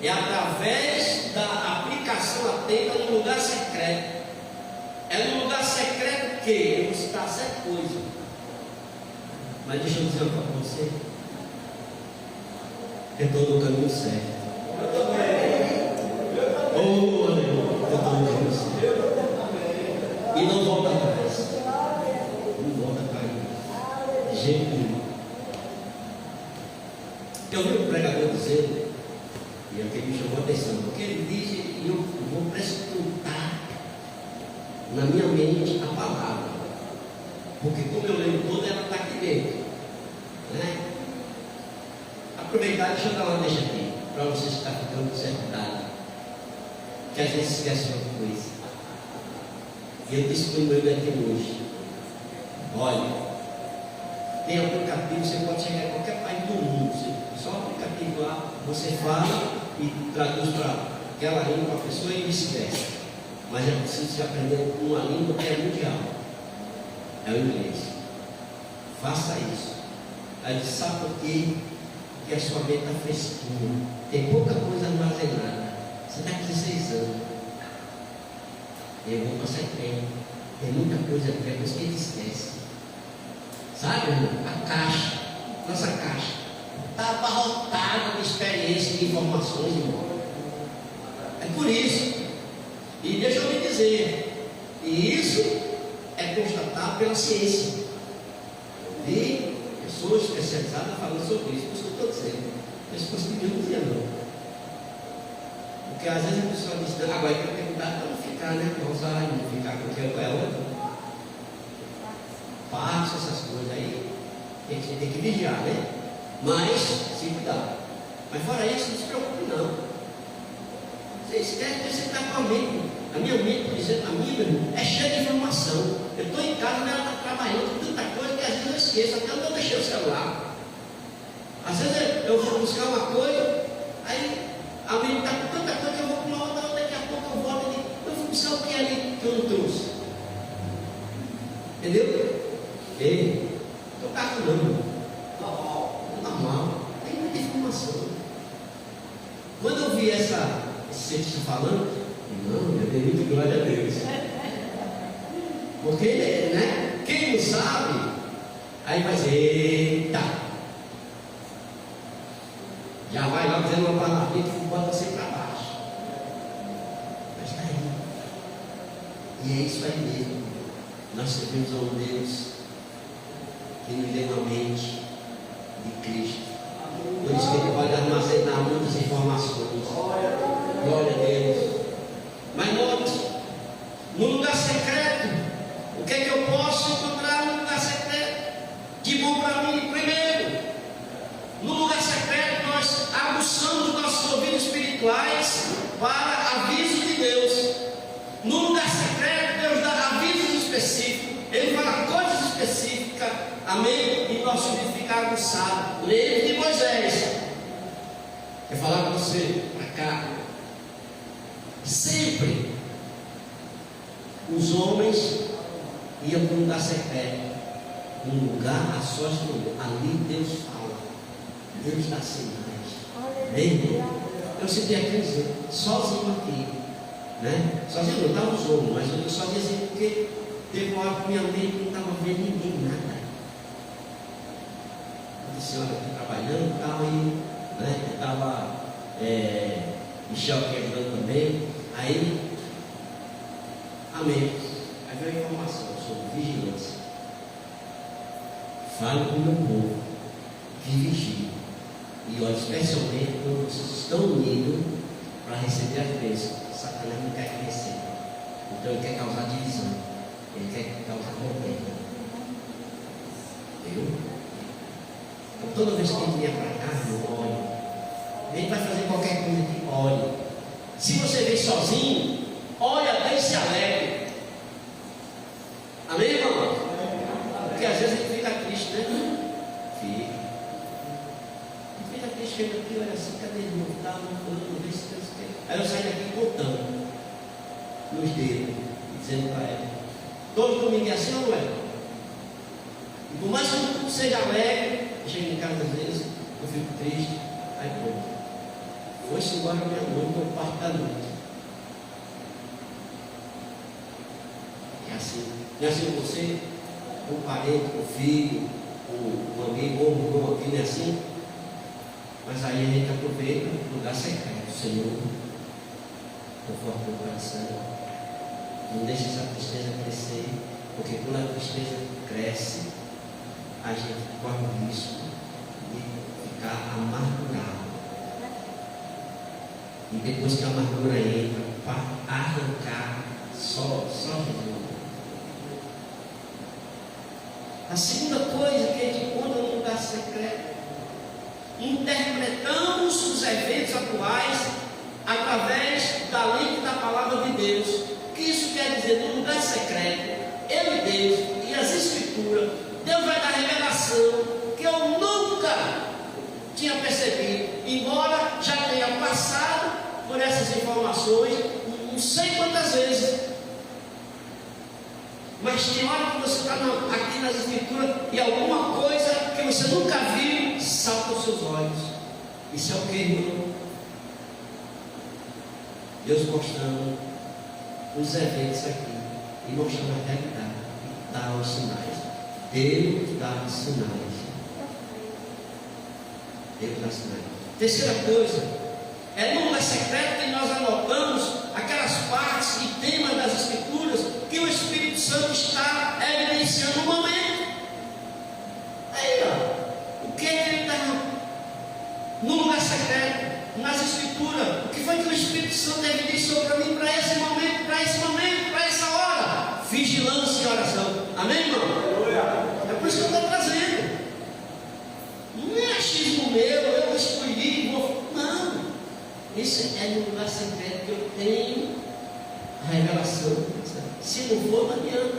É através da aplicação atenta no lugar secreto. É no lugar secreto que eu vou citar 7 coisas. Mas deixa eu dizer uma coisa para você. Eu estou no caminho certo. Oh, aleluia. Eu estou no caminho certo. E não volta atrás. Não volta atrás. De jeito nenhum. Eu vi um pregador dizendo, e é o que me chamou a atenção, porque ele diz: e eu vou prescrutar na minha mente a palavra, porque como eu lembro toda, ela está aqui dentro, né? Aproveitar e deixa eu dar uma deixa aqui, para você estar ficando com certa idade, que às vezes esquece uma coisa. E eu disse para o meu aqui hoje: olha, tem aplicativo, você pode chegar em qualquer país do mundo, só o aplicativo lá, você fala e traduz para aquela língua para a pessoa e vice-versa. Mas é preciso você aprender uma língua que é mundial, é o inglês. Faça isso. Aí diz: sabe por quê? Porque a sua mente está fresquinha, tem pouca coisa armazenada. Você está com 16 anos, eu vou passar tempo, tem muita coisa aqui, é por isso que ele esquece. Sabe, irmão? A caixa, nossa caixa está abarrotada de experiência, de informações, irmão. É por isso. E deixa eu lhe dizer, e isso é constatado pela ciência. E pessoas especializadas falando sobre isso, por isso que eu estou dizendo. Pessoas que não diziam não. Porque às vezes a pessoa diz: não, agora tem que ter cuidado para não ficar, né? Com Alzheimer, não ficar com o que é outra. Passa essas coisas aí, tem que vigiar, né? Mas se cuidar. Mas fora isso, não se preocupe não. Você esquece que você está com a mente. A minha mente, por exemplo, a minha, meu irmão, é cheia de informação. Eu estou em casa, ela está trabalhando com tanta coisa que às vezes eu esqueço, até onde eu deixei o celular. Às vezes eu vou buscar uma coisa, aí a mente está com tanta coisa que eu vou para uma outra, daqui a pouco eu volto e digo: eu vou buscar o que ali que eu não trouxe. Entendeu? Ei, estou calculando. Normal, tem muita informação. Quando eu vi esse texto falando, não, eu dei muito glória a Deus. Porque, né? Quem não sabe, aí vai dizer: eita, já vai lá dizendo uma palavrinha que bota você para baixo. Mas está aí. E é isso aí mesmo. Nós servimos a um Deus que nos deu uma mente de Cristo. Por isso que Ele pode armazenar muitas informações. Glória a Deus. Mas note, no lugar secreto, o que é que eu posso encontrar no lugar secreto? De bom para mim, primeiro, no lugar secreto nós aguçamos nossos ouvidos espirituais para avisos de Deus. No lugar secreto, Deus dá avisos específicos. Ele fala coisas específicas. Amém? E nós significamos aguçado. Lei de Moisés. Quer falar com você? Para cá. Sempre os homens iam para um lugar secreto. Um lugar a sós de Deus. Ali Deus fala. Deus dá sinais. Amém? Eu senti aqui dizer, sozinho aqui. Né? Sozinho não estava os homens, mas eu estou sozinho assim porque teve uma hora que minha mente não estava vendo ninguém, nada. A senhora aqui trabalhando e tal, e né? Estava Michel quebrando também. Aí, amém. Aí veio a informação sobre vigilância. Fale com o meu povo que vigia. E olha, especialmente quando vocês estão unidos para receber as bênçãos. Satanás não quer que receba. Então ele quer causar divisão. Ele quer causar contenda. Viu? Então toda vez que ele vier para cá, não olhe. Ele vai fazer qualquer coisa que olhe. Se você vem sozinho, olha bem e se alegre. Amém, irmão? Porque às vezes a gente fica triste, né? Fica. Fica triste, chega aqui, olha assim, cadê ele? Não está, não fulano, não vê se tem. Aí eu saio daqui contando nos dedos, dizendo para ela: todo domingo é assim ou não é? E por mais que tudo seja alegre, eu chego em casa às vezes, eu fico triste, aí pronto. Foi-se embora minha noite, no quarto da noite. É assim. Não é assim com você? Com o parente, com o filho, com o amigo, ou um irmão aqui, não é assim? Mas aí a gente aproveita o lugar secreto, Senhor. Conforta o coração. Não deixe essa tristeza crescer, porque quando a tristeza cresce, a gente corre o risco de ficar amargurado. E depois que a amargura entra, para arrancar só Jesus. A segunda coisa que a gente encontra no lugar secreto: interpretamos os eventos atuais através da lente da palavra de Deus. O que isso quer dizer? No lugar secreto, eu e Deus e as Escrituras, Deus vai dar revelação que eu nunca tinha percebido, embora já tenha passado por essas informações não sei quantas vezes. Mas tem hora que você está aqui nas Escrituras e alguma coisa que você nunca viu salta aos seus olhos. Isso é o que, irmão? Deus mostrando os eventos aqui e mostrando a realidade e dá os sinais. Deus dá sinais. Deus dá sinais. Terceira coisa, é no lugar secreto que nós anotamos aquelas partes e temas das Escrituras que o Espírito Santo está evidenciando no momento. Aí, ó, o que ele está no lugar secreto, nas Escrituras? O que foi que o Espírito Santo evidenciou para mim, para esse momento, para essa hora? Vigilância e oração. Amém, irmão? É por isso que eu estou trazendo. Não é achismo meu, eu escolhi, não. Isso é no lugar secreto que eu tenho a revelação. Se não for, não adianta.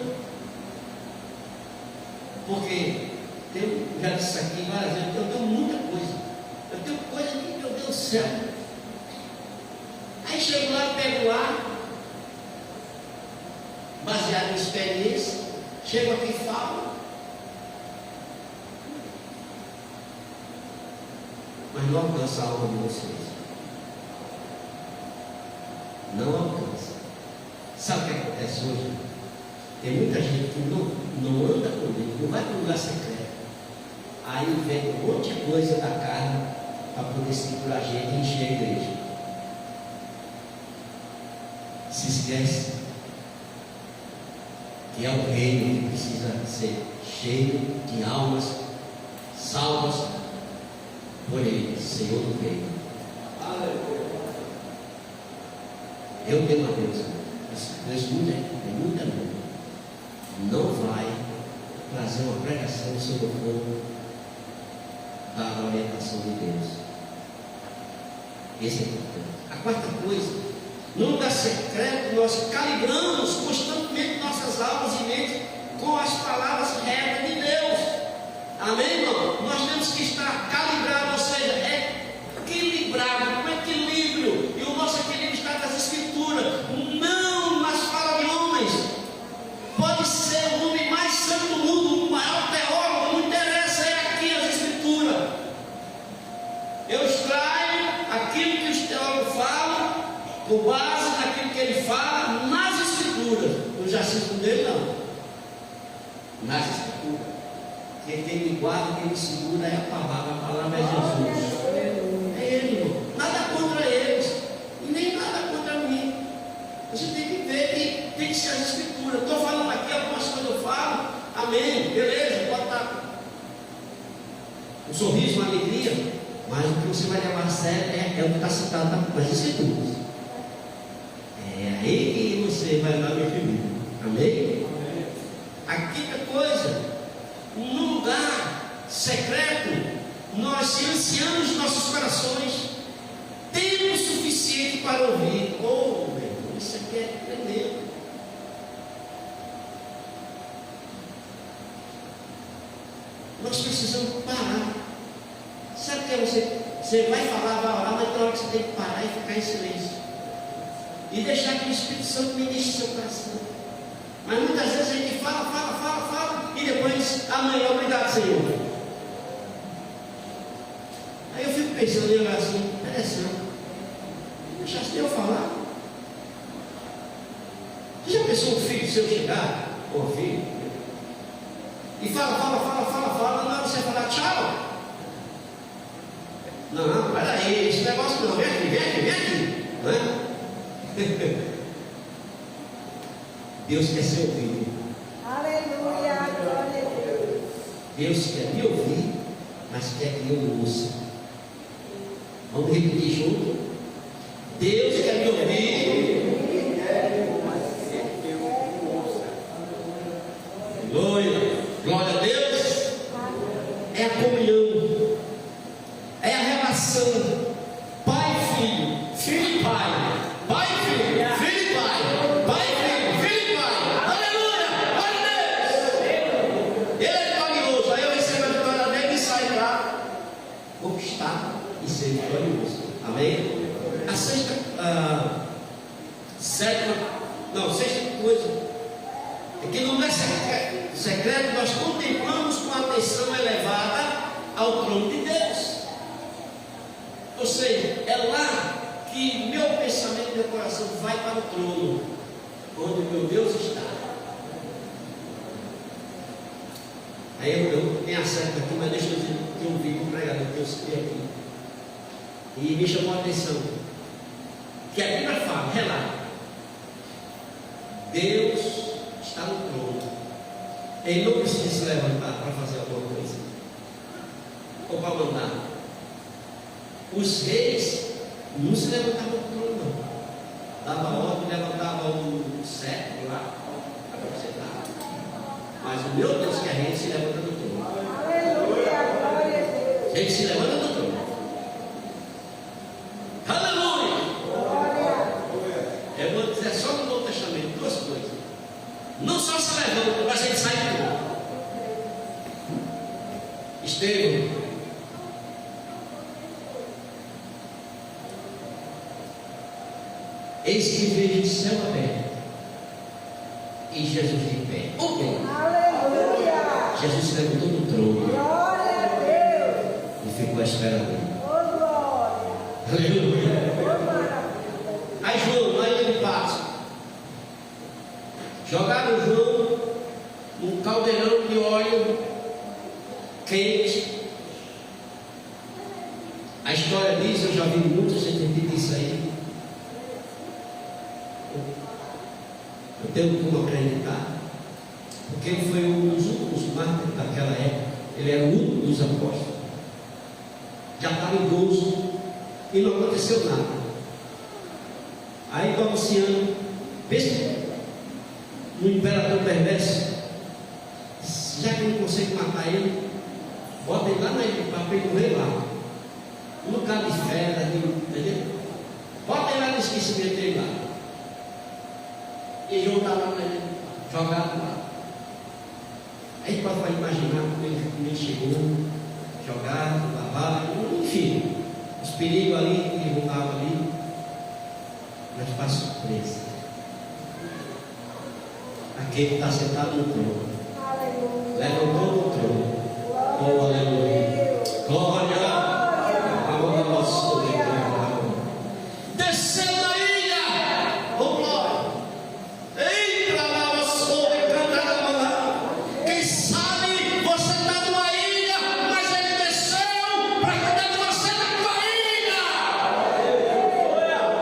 Porque eu já disse isso aqui várias vezes, eu tenho muita coisa. Eu tenho coisa que, meu Deus do céu. Aí chego lá e pego lá, baseado em experiência, chego aqui e falo. Mas não alcança a alma de vocês. Não alcança. Sabe o que acontece hoje? Tem muita gente que não anda com Deus, não vai para o lugar secreto. Aí vem um monte de coisa da carne para poder segurar a gente e encher a igreja. Se esquece que é o reino que precisa ser cheio de almas salvas por Ele, Senhor do reino. Eu tenho a Deus. Tem muita gente. Não vai trazer uma pregação sobre o fogo da orientação de Deus. Esse é importante. A quarta coisa, no lugar secreto, nós calibramos constantemente nossas almas e mentes com as palavras retas de Deus. Amém, irmão? Nós temos que estar calibrados, ou seja, equilibrado, com equilíbrio. E o nosso equilíbrio está nas Escrituras, não nas falas de homens. Pode ser o homem mais santo do mundo, o maior teólogo, não interessa, é aqui as Escrituras. Eu extraio aquilo que os teólogos falam, com base naquilo que ele fala, nas Escrituras. No jacismo dele, não. Nas Escrituras. Quem me guarda, quem me segura é a palavra é Jesus. É Ele, irmão. Nada contra eles, e nem nada contra mim. Você tem que ver que tem que ser as Escrituras. Estou falando aqui algumas coisas eu falo, amém, beleza, pode estar um sorriso, uma alegria, mas o que você vai levar a sério é o que está citado nas Escrituras. É aí que você vai dar o equilíbrio, amém? A quinta coisa, no lugar secreto, nós silenciamos nossos corações, tempo suficiente para ouvir. Oh, meu Deus, isso aqui é tremendo. Nós precisamos parar. Sabe o que é você vai falar, vai orar, mas tem hora que você tem que parar e ficar em silêncio. E deixar que o Espírito Santo ministre seu coração. Mas muitas vezes a gente fala, e depois, amanhã, obrigado, Senhor. Aí eu fico pensando em orar assim, interessante. Deixasse eu falar. Você já pensou um filho seu chegar, ou filho, e fala, não, você vai falar tchau? Não, peraí, esse negócio não, vem aqui, não é? Deus quer ser ouvido. Aleluia, glória a Deus. Deus quer me ouvir, mas quer que eu ouça. Vamos repetir junto? Deus quer me ouvir. Glória a Deus. É a comunhão, é a relação pai e filho, filho e pai, pai e filho, filho e pai, pai e filho, filho e pai. Aleluia, glória a Deus. Ele é vitorioso, aí eu recebo a vitória dele e saio lá conquistar e ser vitorioso. Amém? A sexta coisa é que no lugar secreto nós contemplamos com atenção elevada ao trono de Deus. Ou seja, é lá que meu pensamento e meu coração vai para o trono, onde meu Deus está. Aí eu tenho acerto aqui, mas deixa eu dizer que eu vi com o pregador que eu citei aqui. E me chamou a atenção que a Bíblia fala, relata, Deus está no trono. Ele não precisa se levantar para fazer alguma coisa ou para mandar. Os reis não se levantavam do trono, não. Dava ordem, levantava o cetro lá para sentar. Mas o meu Deus que é rei se levanta do trono. Aleluia, glória a Deus. Ele se levanta do trono. Aleluia! Eu vou dizer só no Novo Testamento duas coisas. Não só se levanta, mas ele sai do trono. Estevão, eis que vejo o céu aberto e Jesus de pé. Aleluia. Jesus se levantou do trono Glória a Deus. e ficou à espera dele. Oh, glória. Aleluia! Oh, maravilha. Aí João, lá ele passa. Jogaram João num caldeirão de óleo quente. A história diz, eu já vi muita gente repetir isso aí. Eu tenho como acreditar, porque ele foi um dos últimos mártires daquela época. Ele era o último dos apóstolos. Já estava idoso e não aconteceu nada. Aí Domiciano, pensa no imperador perverso, já que não consegue matar ele, bota ele lá na ilha para ele morrer lá. um lugar de fé, entendeu? Bota lá no esquecimento dele lá. E João está lá, jogado lá. Aí pode imaginar como ele chegou, jogado, lavado, enfim, os perigos ali, que ele estava ali, mas para surpresa, aquele que está sentado no trono, levantou do trono, oh aleluia, glória, amor da nossa igreja, desceu da ilha, oh glória, entra lá na sua encantada. Quem sabe você está numa ilha, mas ele desceu para cuidar de você na tua ilha.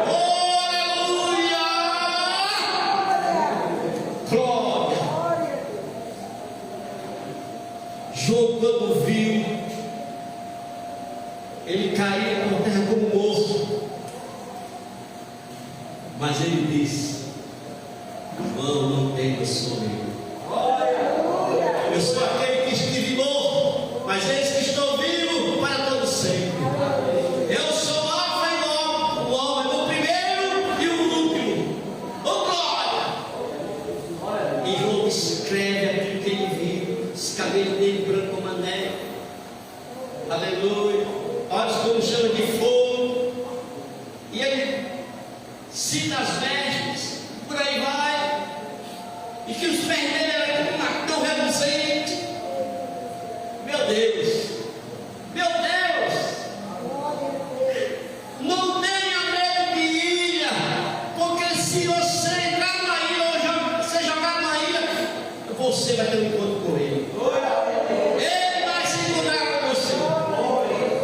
Oh, aleluia! Glória! João, quando viu, ele caía por terra como morto, mas ele disse: João, não temas, sou eu. Eu sou aquele que estive morto, mas eis que estou vivo para todo sempre. Eu sou Alfa e o homem, o primeiro e o último. Oh glória! E João descreve aquilo que ele viu, os cabelos dele branco como a neve. Aleluia! Olhos como chama de fogo. E ele cita as vestes, por aí vai. E que os pés dele eram como latão reluzente. Meu Deus, meu Deus, não tenha medo de ilha, porque se você entrar na ilha ou ser jogado na ilha, você vai ter um encontro com ele. Ele vai se encontrar com você.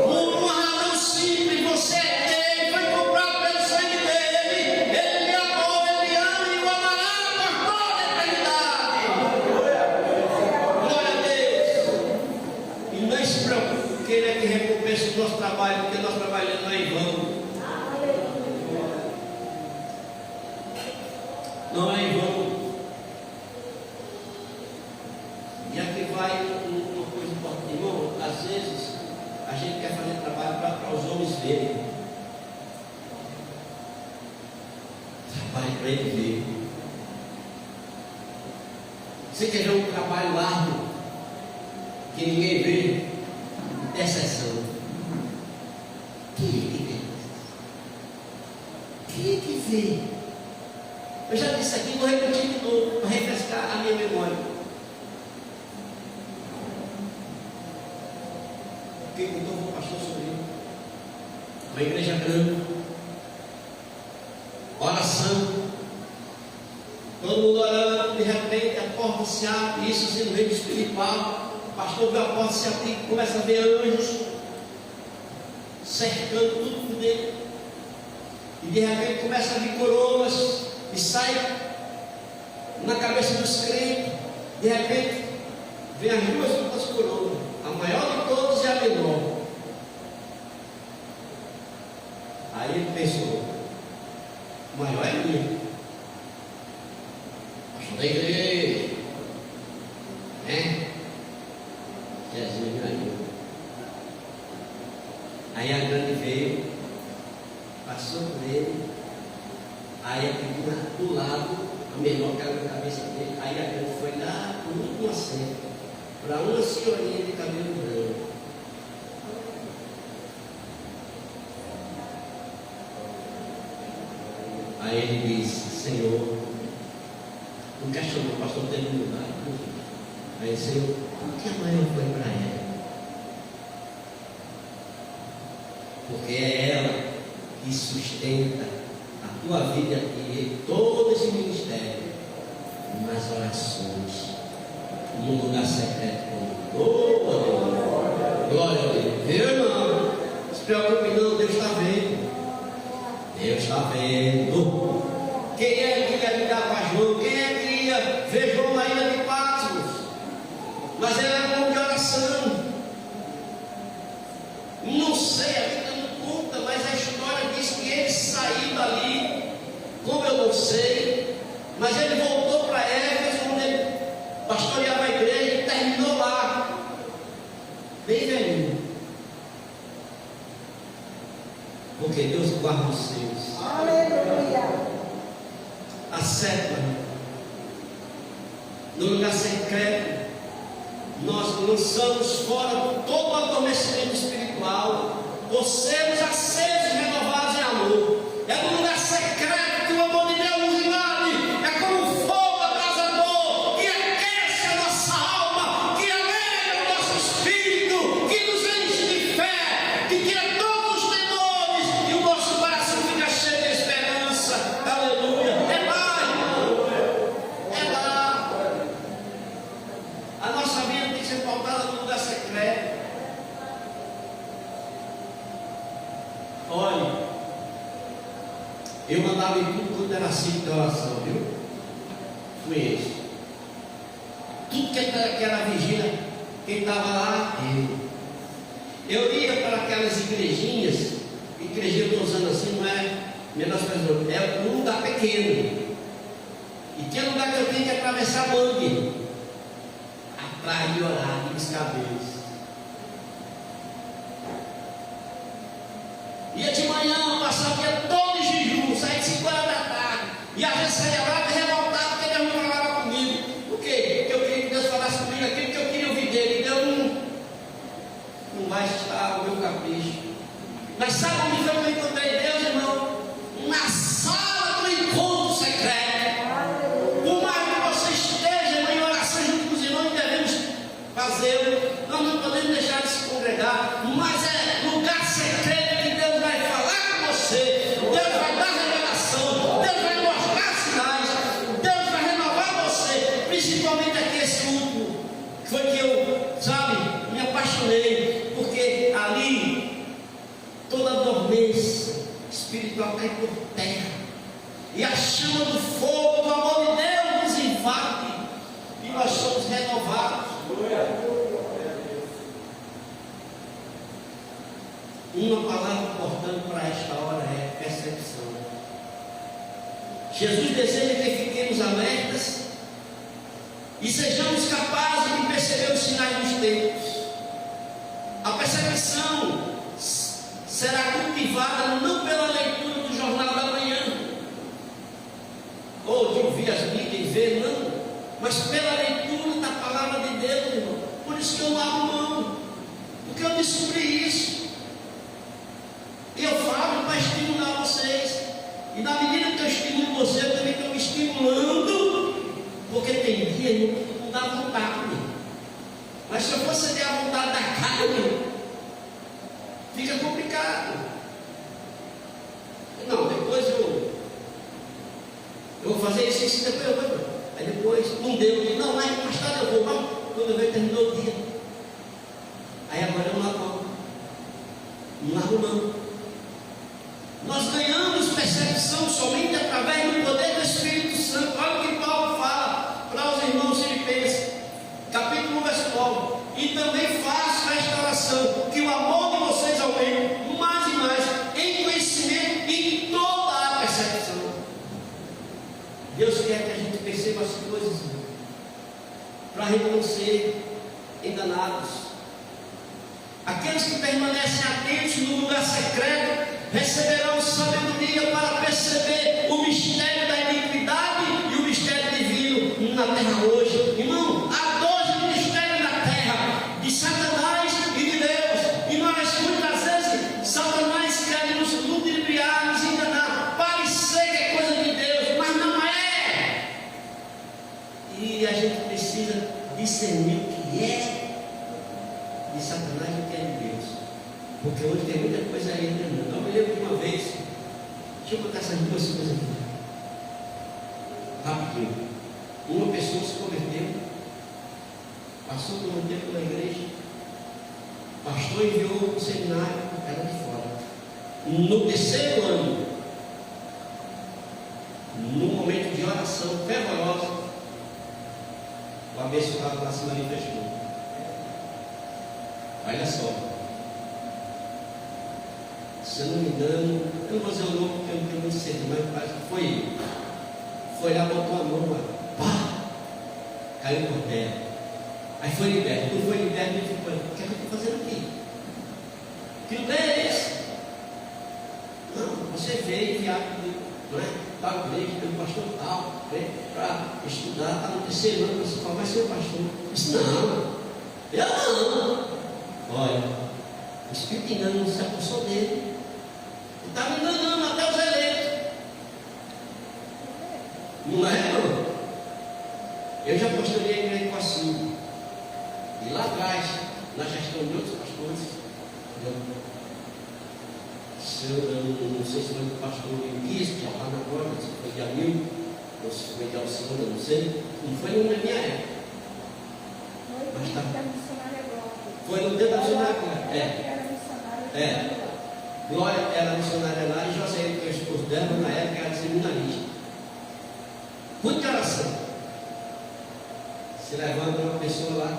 Por uma razão simples, você é dele, foi comprado pelo sangue dele. Ele me amou, ele me ama e o amará por toda a eternidade. Glória a Deus. E não se preocupe, porque ele é que recompensa o nosso trabalho, porque nós trabalhamos não é em vão. Não é em vão. E aqui vai uma coisa importante, irmão. Às vezes a gente quer fazer trabalho para os homens verem. Trabalho para ele ver. Você quer ver um trabalho árduo que ninguém vê? Exceção. Quem é que vê? Quem é que vê? Eu já disse aqui, vou repetir de novo, para refrescar a minha memória. Quem contou foi o pastor Sobrinho. Uma igreja grande. Oração. Todo mundo orando, de repente a porta se abre, isso assim no reino espiritual. O pastor vê a porta se abrir, começa a ver anjos cercando tudo por dentro. E de repente começa a vir coroas e sai na cabeça dos crentes. De repente vem as duas coroas, a maior de todas e a menor. Aí ele pensou: o maior é minha, pastor da igreja, né? Jesus me ajuda. Aí a grande veio, passou por ele. Aí aqui do lado, a menor caiu na cabeça dele. Aí a grande foi lá no último assento, para uma senhorinha de cabelo branco. Aí ele disse: Senhor, não questionou, o pastor teve um lugar. Aí ele disse: Senhor, por que a mãe não foi para ela? Porque é ela que sustenta a tua vida aqui, todo esse ministério, nas orações, num lugar secreto comigo. Oh, glória a Deus. Eu não se preocupe, não, Deus está vendo. Deus está vendo. Quem é que ia ligar para João? Quem é que ia ver João na ilha de Patmos? Mas ele era um homem de oração. Não sei, a Bíblia não conta, mas a história diz que ele saiu dali, como eu não sei, mas ele voltou para Éfeso, onde ele pastoreava a igreja e terminou lá, bem velhinho. porque Deus guarda os seus. Aleluia. A sétima, no lugar secreto, nós lançamos fora todo o adormecimento espiritual, por sermos acesos, renovados em amor. É no lugar secreto que o amor de Deus nos invade. É como um fogo abrasador que aquece a nossa alma, que alegra o nosso espírito, que nos enche de fé, que tira todos os temores e o nosso coração fica cheio de esperança. Aleluia. É lá, irmão. É lá. A nossa vida tem que ser pautada no lugar secreto. Olha, eu mandava em tudo quando era ciclo de oração, viu? Conheço. Tudo que era vigília, quem estava lá, eu ia para aquelas igrejinhas, igrejinha eu estou usando assim, não é menosprezador, é um lugar pequeno. E tinha lugar que eu tinha que atravessar a mangue, atrás de orar, de cabelos. Ia de manhã, passava o dia todo em jejum, saía de 5 horas da tarde. E às vezes saía lá revoltado porque Deus não falava comigo. Por quê? Porque eu queria que Deus falasse comigo aquilo que eu queria ouvir dele. Deus não vai estar o meu capricho. Mas sabe onde foi que eu encontrei Deus, irmão? Na sala do encontro secreto. Por mais que você esteja, irmão, em oração junto com os irmãos, devemos fazê-lo. Nós não podemos deixar de se congregar. Mas é lugar secreto. Deus vai dar revelação, Deus vai mostrar sinais, Deus vai renovar você, principalmente aqui esse último, que foi que eu, sabe, me apaixonei, porque ali toda a dormência espiritual cai por terra, e a chama do fogo, do amor de Deus nos invade, e nós somos renovados. Uma palavra importante para esta hora é percepção. Jesus deseja que fiquemos alertas e sejamos capazes de perceber os sinais dos tempos. A percepção será cultivada não pela leitura do jornal da manhã, ou de ouvir as mídias e ver, não, mas pela leitura da palavra de Deus, irmão. Por isso que eu não abro mão, porque eu descobri isso. E eu falo para estimular vocês. E na medida que eu estimulo você, eu também estou me estimulando. Porque tem dia que não dá vontade. Mas se eu fosse ter a vontade da carne, fica complicado. Não, depois eu vou fazer isso, depois eu vou. Aí depois, não deu. Não, mas mais tarde eu vou. Não, quando eu ver, terminou o dia. Aí agora eu não largo mão. Não largo mão. Nós ganhamos percepção somente através do poder do Espírito Santo. Olha o que Paulo fala para os irmãos filipenses, capítulo 1, verso 9. E também faço esta oração, que o amor de vocês aumente mais e mais em conhecimento e em toda a percepção. Deus quer que a gente perceba as coisas, para a gente não ser enganados. Aqueles que permanecem atentos no lugar secreto receberão sabedoria para perceber o mistério da iniquidade e o mistério divino na terra hoje. Irmão, há dois mistérios na terra, de Satanás e de Deus. E nós, muitas vezes, Satanás quer nos ludibriar, nos enganar, parecer que é coisa de Deus, mas não é. E a gente precisa discernir o que é de Satanás e o que é de Deus. Porque hoje tem muita coisa aí, né? Eu me lembro de uma vez, deixa eu contar essas duas coisas aqui, rapidinho. Uma pessoa se converteu, passou por um tempo na igreja, o pastor enviou um seminário, era de fora. No terceiro ano, num momento de oração fervorosa, o abençoado lá se manifestou. Olha só. Se eu não me engano, eu não vou dizer o nome porque eu não tenho muito certeza, mas parece que foi ele. Foi lá, botou a mão lá, pá! Caiu por terra. Aí foi liberto. Quando foi liberto, ele ficou: o que é que eu estou fazendo aqui? Que lugar é esse? enviado não é? Tal igreja, pelo pastor tal, para estudar, está no terceiro ano, você fala, vai ser pastor. Eu disse, não, eu não. Olha, o Espírito engano não se apossou dele. Ele está me enganando até os eleitos. Não é, não? Eu já pastoreei a igreja com assim. E lá atrás, na gestão de outros pastores, eu não sei se foi do pastor Elias, que já está na guarda, se foi de Amil, ou se foi de Alcione, eu não sei. Não foi na minha época. Mas tá. Foi no tempo da missionária. Glória era missionária lá e José, que é o esposo dela, na época era seminarista. Muito de oração. Se levanta uma pessoa lá,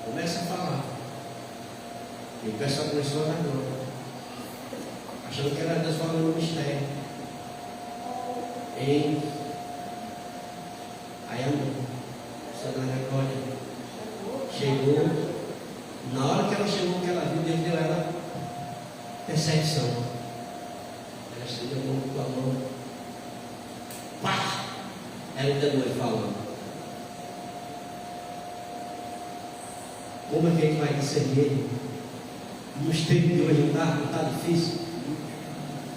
começa a falar. E o pessoal começou a dar glória, achando que era Deus falando no mistério. Aí a missionária Glória chegou. Na hora que ela chegou, que ela viu, Deus deu a ela percepção. Ela estendeu a mão com a mão. Pá! Era o demônio falando. Como é que a gente vai discernir ele? Nos tempos de hoje não está difícil?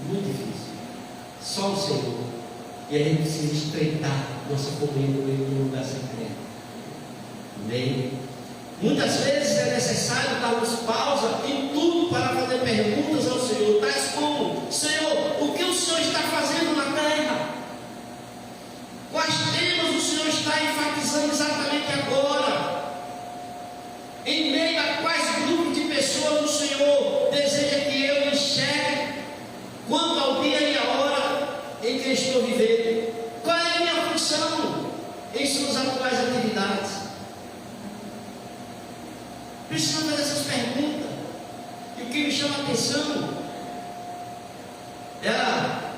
Muito difícil. Só o Senhor. E a gente precisa estreitar nossa comunhão no lugar secreto. Amém? Muitas vezes é necessário darmos pausa em tudo para fazer perguntas ao Senhor, tais como: Senhor, o que o Senhor está fazendo na terra? Quais temas o Senhor está enfatizando exatamente agora? Em meio a quais grupos de pessoas o Senhor deseja que eu enxergue quanto ao dia e a hora em que estou vivendo? Qual é a minha função em suas atuais atividades? Precisamos fazer essas perguntas. E o que me chama a atenção era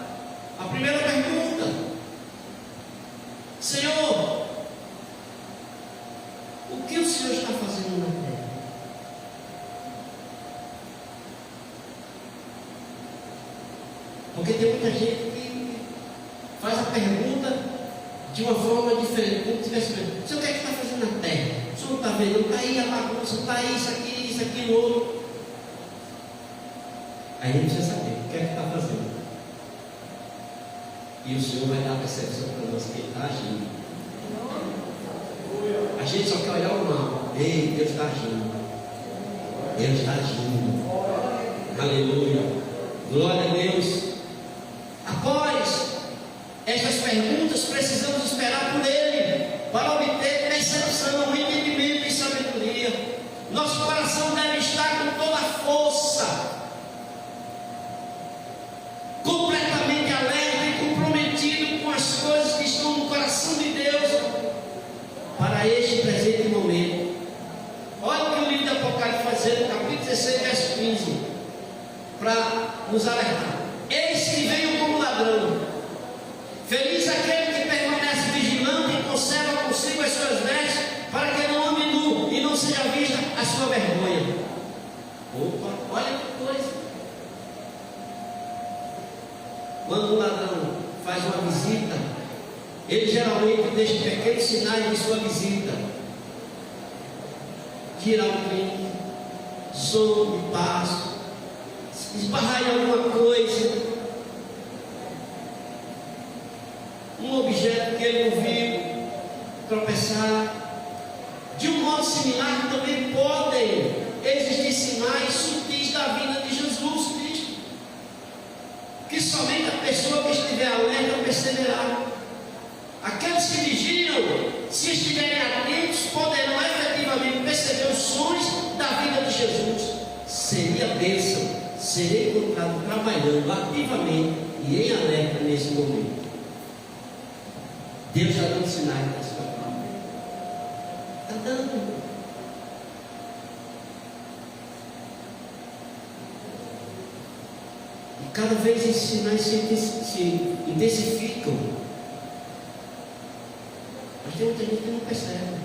a primeira pergunta: Senhor, o que o Senhor está fazendo na terra? Porque tem muita gente que faz a pergunta de uma forma diferente, como se estivesse vendo: Senhor, o que é que está fazendo na terra? O senhor não está vendo? Está aí a bagunça, está aí isso aqui, o outro. Aí a gente precisa saber o que é que está fazendo. E o Senhor vai dar a percepção para nós que Ele está agindo. A gente só quer olhar o mal. Ei, Deus está agindo. Deus está agindo. Aleluia. Glória a Deus. Após estas perguntas, precisamos esperar por Ele para obter percepção, entendimento e sabedoria. Nosso coração deve estar com toda a força, completamente alerta e comprometido com as coisas que estão no coração de Deus para este presente momento. Olha o que o livro do Apocalipse vai dizer no capítulo 16, verso 15, para nos alertar: eis que venho como ladrão. Feliz aquele que permanece vigilante e conserva consigo as suas vestes, para que não ande nu e não seja vista a sua vergonha. Opa, olha que coisa. Quando um ladrão faz uma visita, ele geralmente deixa pequenos sinais de sua visita: tira o brinco, som de passo, esbarrar em alguma coisa, um objeto que ele não viu, tropeçar. De um modo similar, também podem existir sinais sutis da vinda de Jesus Cristo, que somente a pessoa que estiver alerta perceberá. Aqueles que vigiam, se estiverem atentos, poderão efetivamente perceber os sons da vida de Jesus. Seria bênção, serei encontrado trabalhando ativamente e em alerta nesse momento. Deus está dando sinais da sua palavra. Está dando. E cada vez esses sinais se intensificam. Mas tem muita gente que não percebe.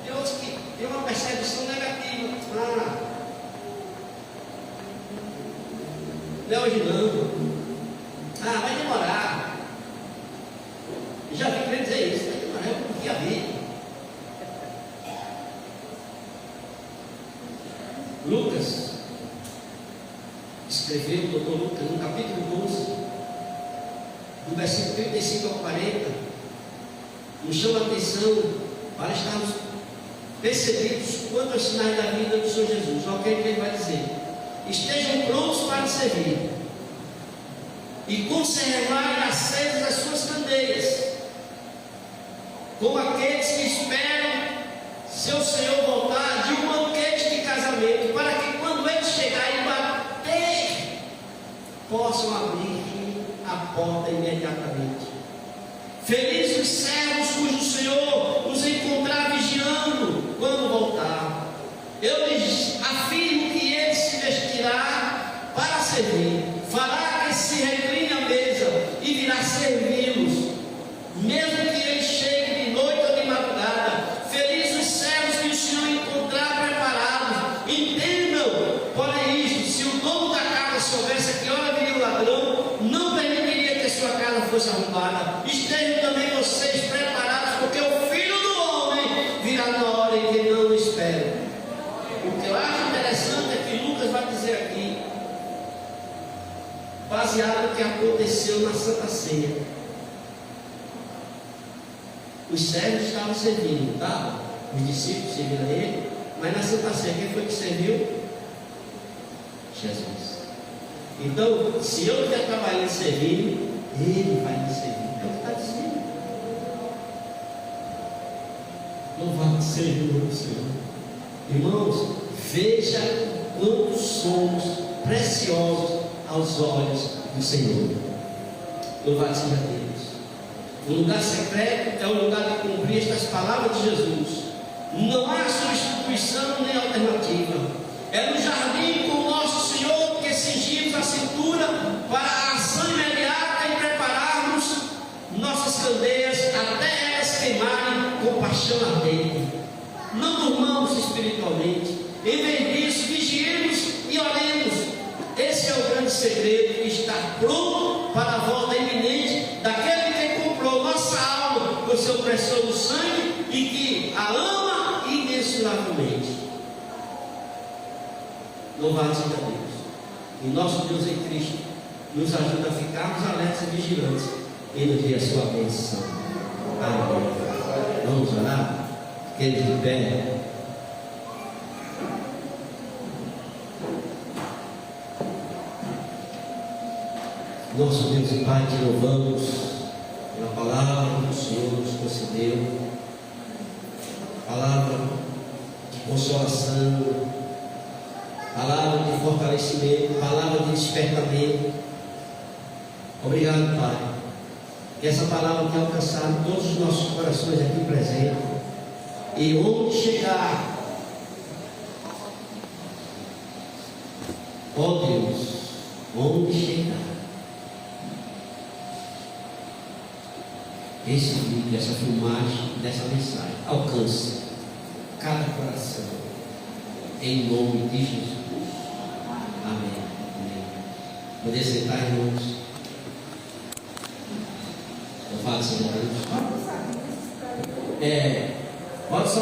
Tem outros que tem uma percepção negativa. Não é hoje não. Ah, vai demorar. Já vi crente dizer isso, vai demorar, eu confio a vida. Lucas escreveu, o doutor Lucas, no capítulo 12, do versículo 35 ao 40, nos chama a atenção para estarmos percebidos quanto aos sinais da vida do Senhor Jesus. Olha o que ele vai dizer: estejam prontos para servir e conservarem acesas as suas candeias, como aqueles que esperam seu Senhor voltar de um banquete de casamento, para que quando ele chegar e bater, possam abrir a porta imediatamente. Felizes os servos cujo Senhor os encontrar vigiando quando voltar. Eu lhes afirmo que ele se vestirá para servir, fará que se recline à mesa e virá servi-los, mesmo que ele chegue de noite ou de madrugada. Felizes os servos que o Senhor encontrar preparados. Entendam, porém, isto: se o dono da casa soubesse a que hora viria o ladrão, não permitiria que sua casa fosse arrombada. Estejam também vocês preparados, porque o Filho do Homem virá na hora em que não esperam. O que eu acho interessante é que Lucas vai dizer aqui, baseado no que aconteceu na Santa Ceia. Os servos estavam servindo, tá? Os discípulos serviram a ele, mas na Santa Ceia, quem foi que serviu? Jesus. Então, se eu estiver trabalhando servindo, ele vai me servir. É o que está dizendo. Louvado seja o nome do Senhor. Irmãos, veja quanto somos preciosos aos olhos do Senhor. Louvado seja Deus. O lugar secreto é o lugar de cumprir estas palavras de Jesus. Não há substituição nem alternativa. É no jardim com o nosso Senhor que cingimos a cintura para a ação imediata e prepararmos nossas candeias até elas queimarem com paixão ardente. Não durmamos espiritualmente. Em vez disso, vigiemos e oremos. Esse é o grande segredo: estar pronto para a volta iminente daquele que comprou nossa alma com seu precioso sangue e que a ama imensuravelmente. Louvado seja Deus. E nosso Deus em Cristo nos ajuda a ficarmos alertas e vigilantes e nos dê a sua bênção. Amém. Vamos orar? Fiquemos de pé. Nosso Deus e Pai, te louvamos pela palavra que o Senhor nos concedeu, palavra de consolação, palavra de fortalecimento, palavra de despertamento. Obrigado, Pai, que essa palavra tenha alcançado todos os nossos corações aqui presentes, e onde chegar, ó Deus, onde chegar, esse vídeo, essa filmagem dessa mensagem alcance cada coração, em nome de Jesus. Amém. Amém. Poder sentar, irmãos. Eu falo, Senhor. Pode só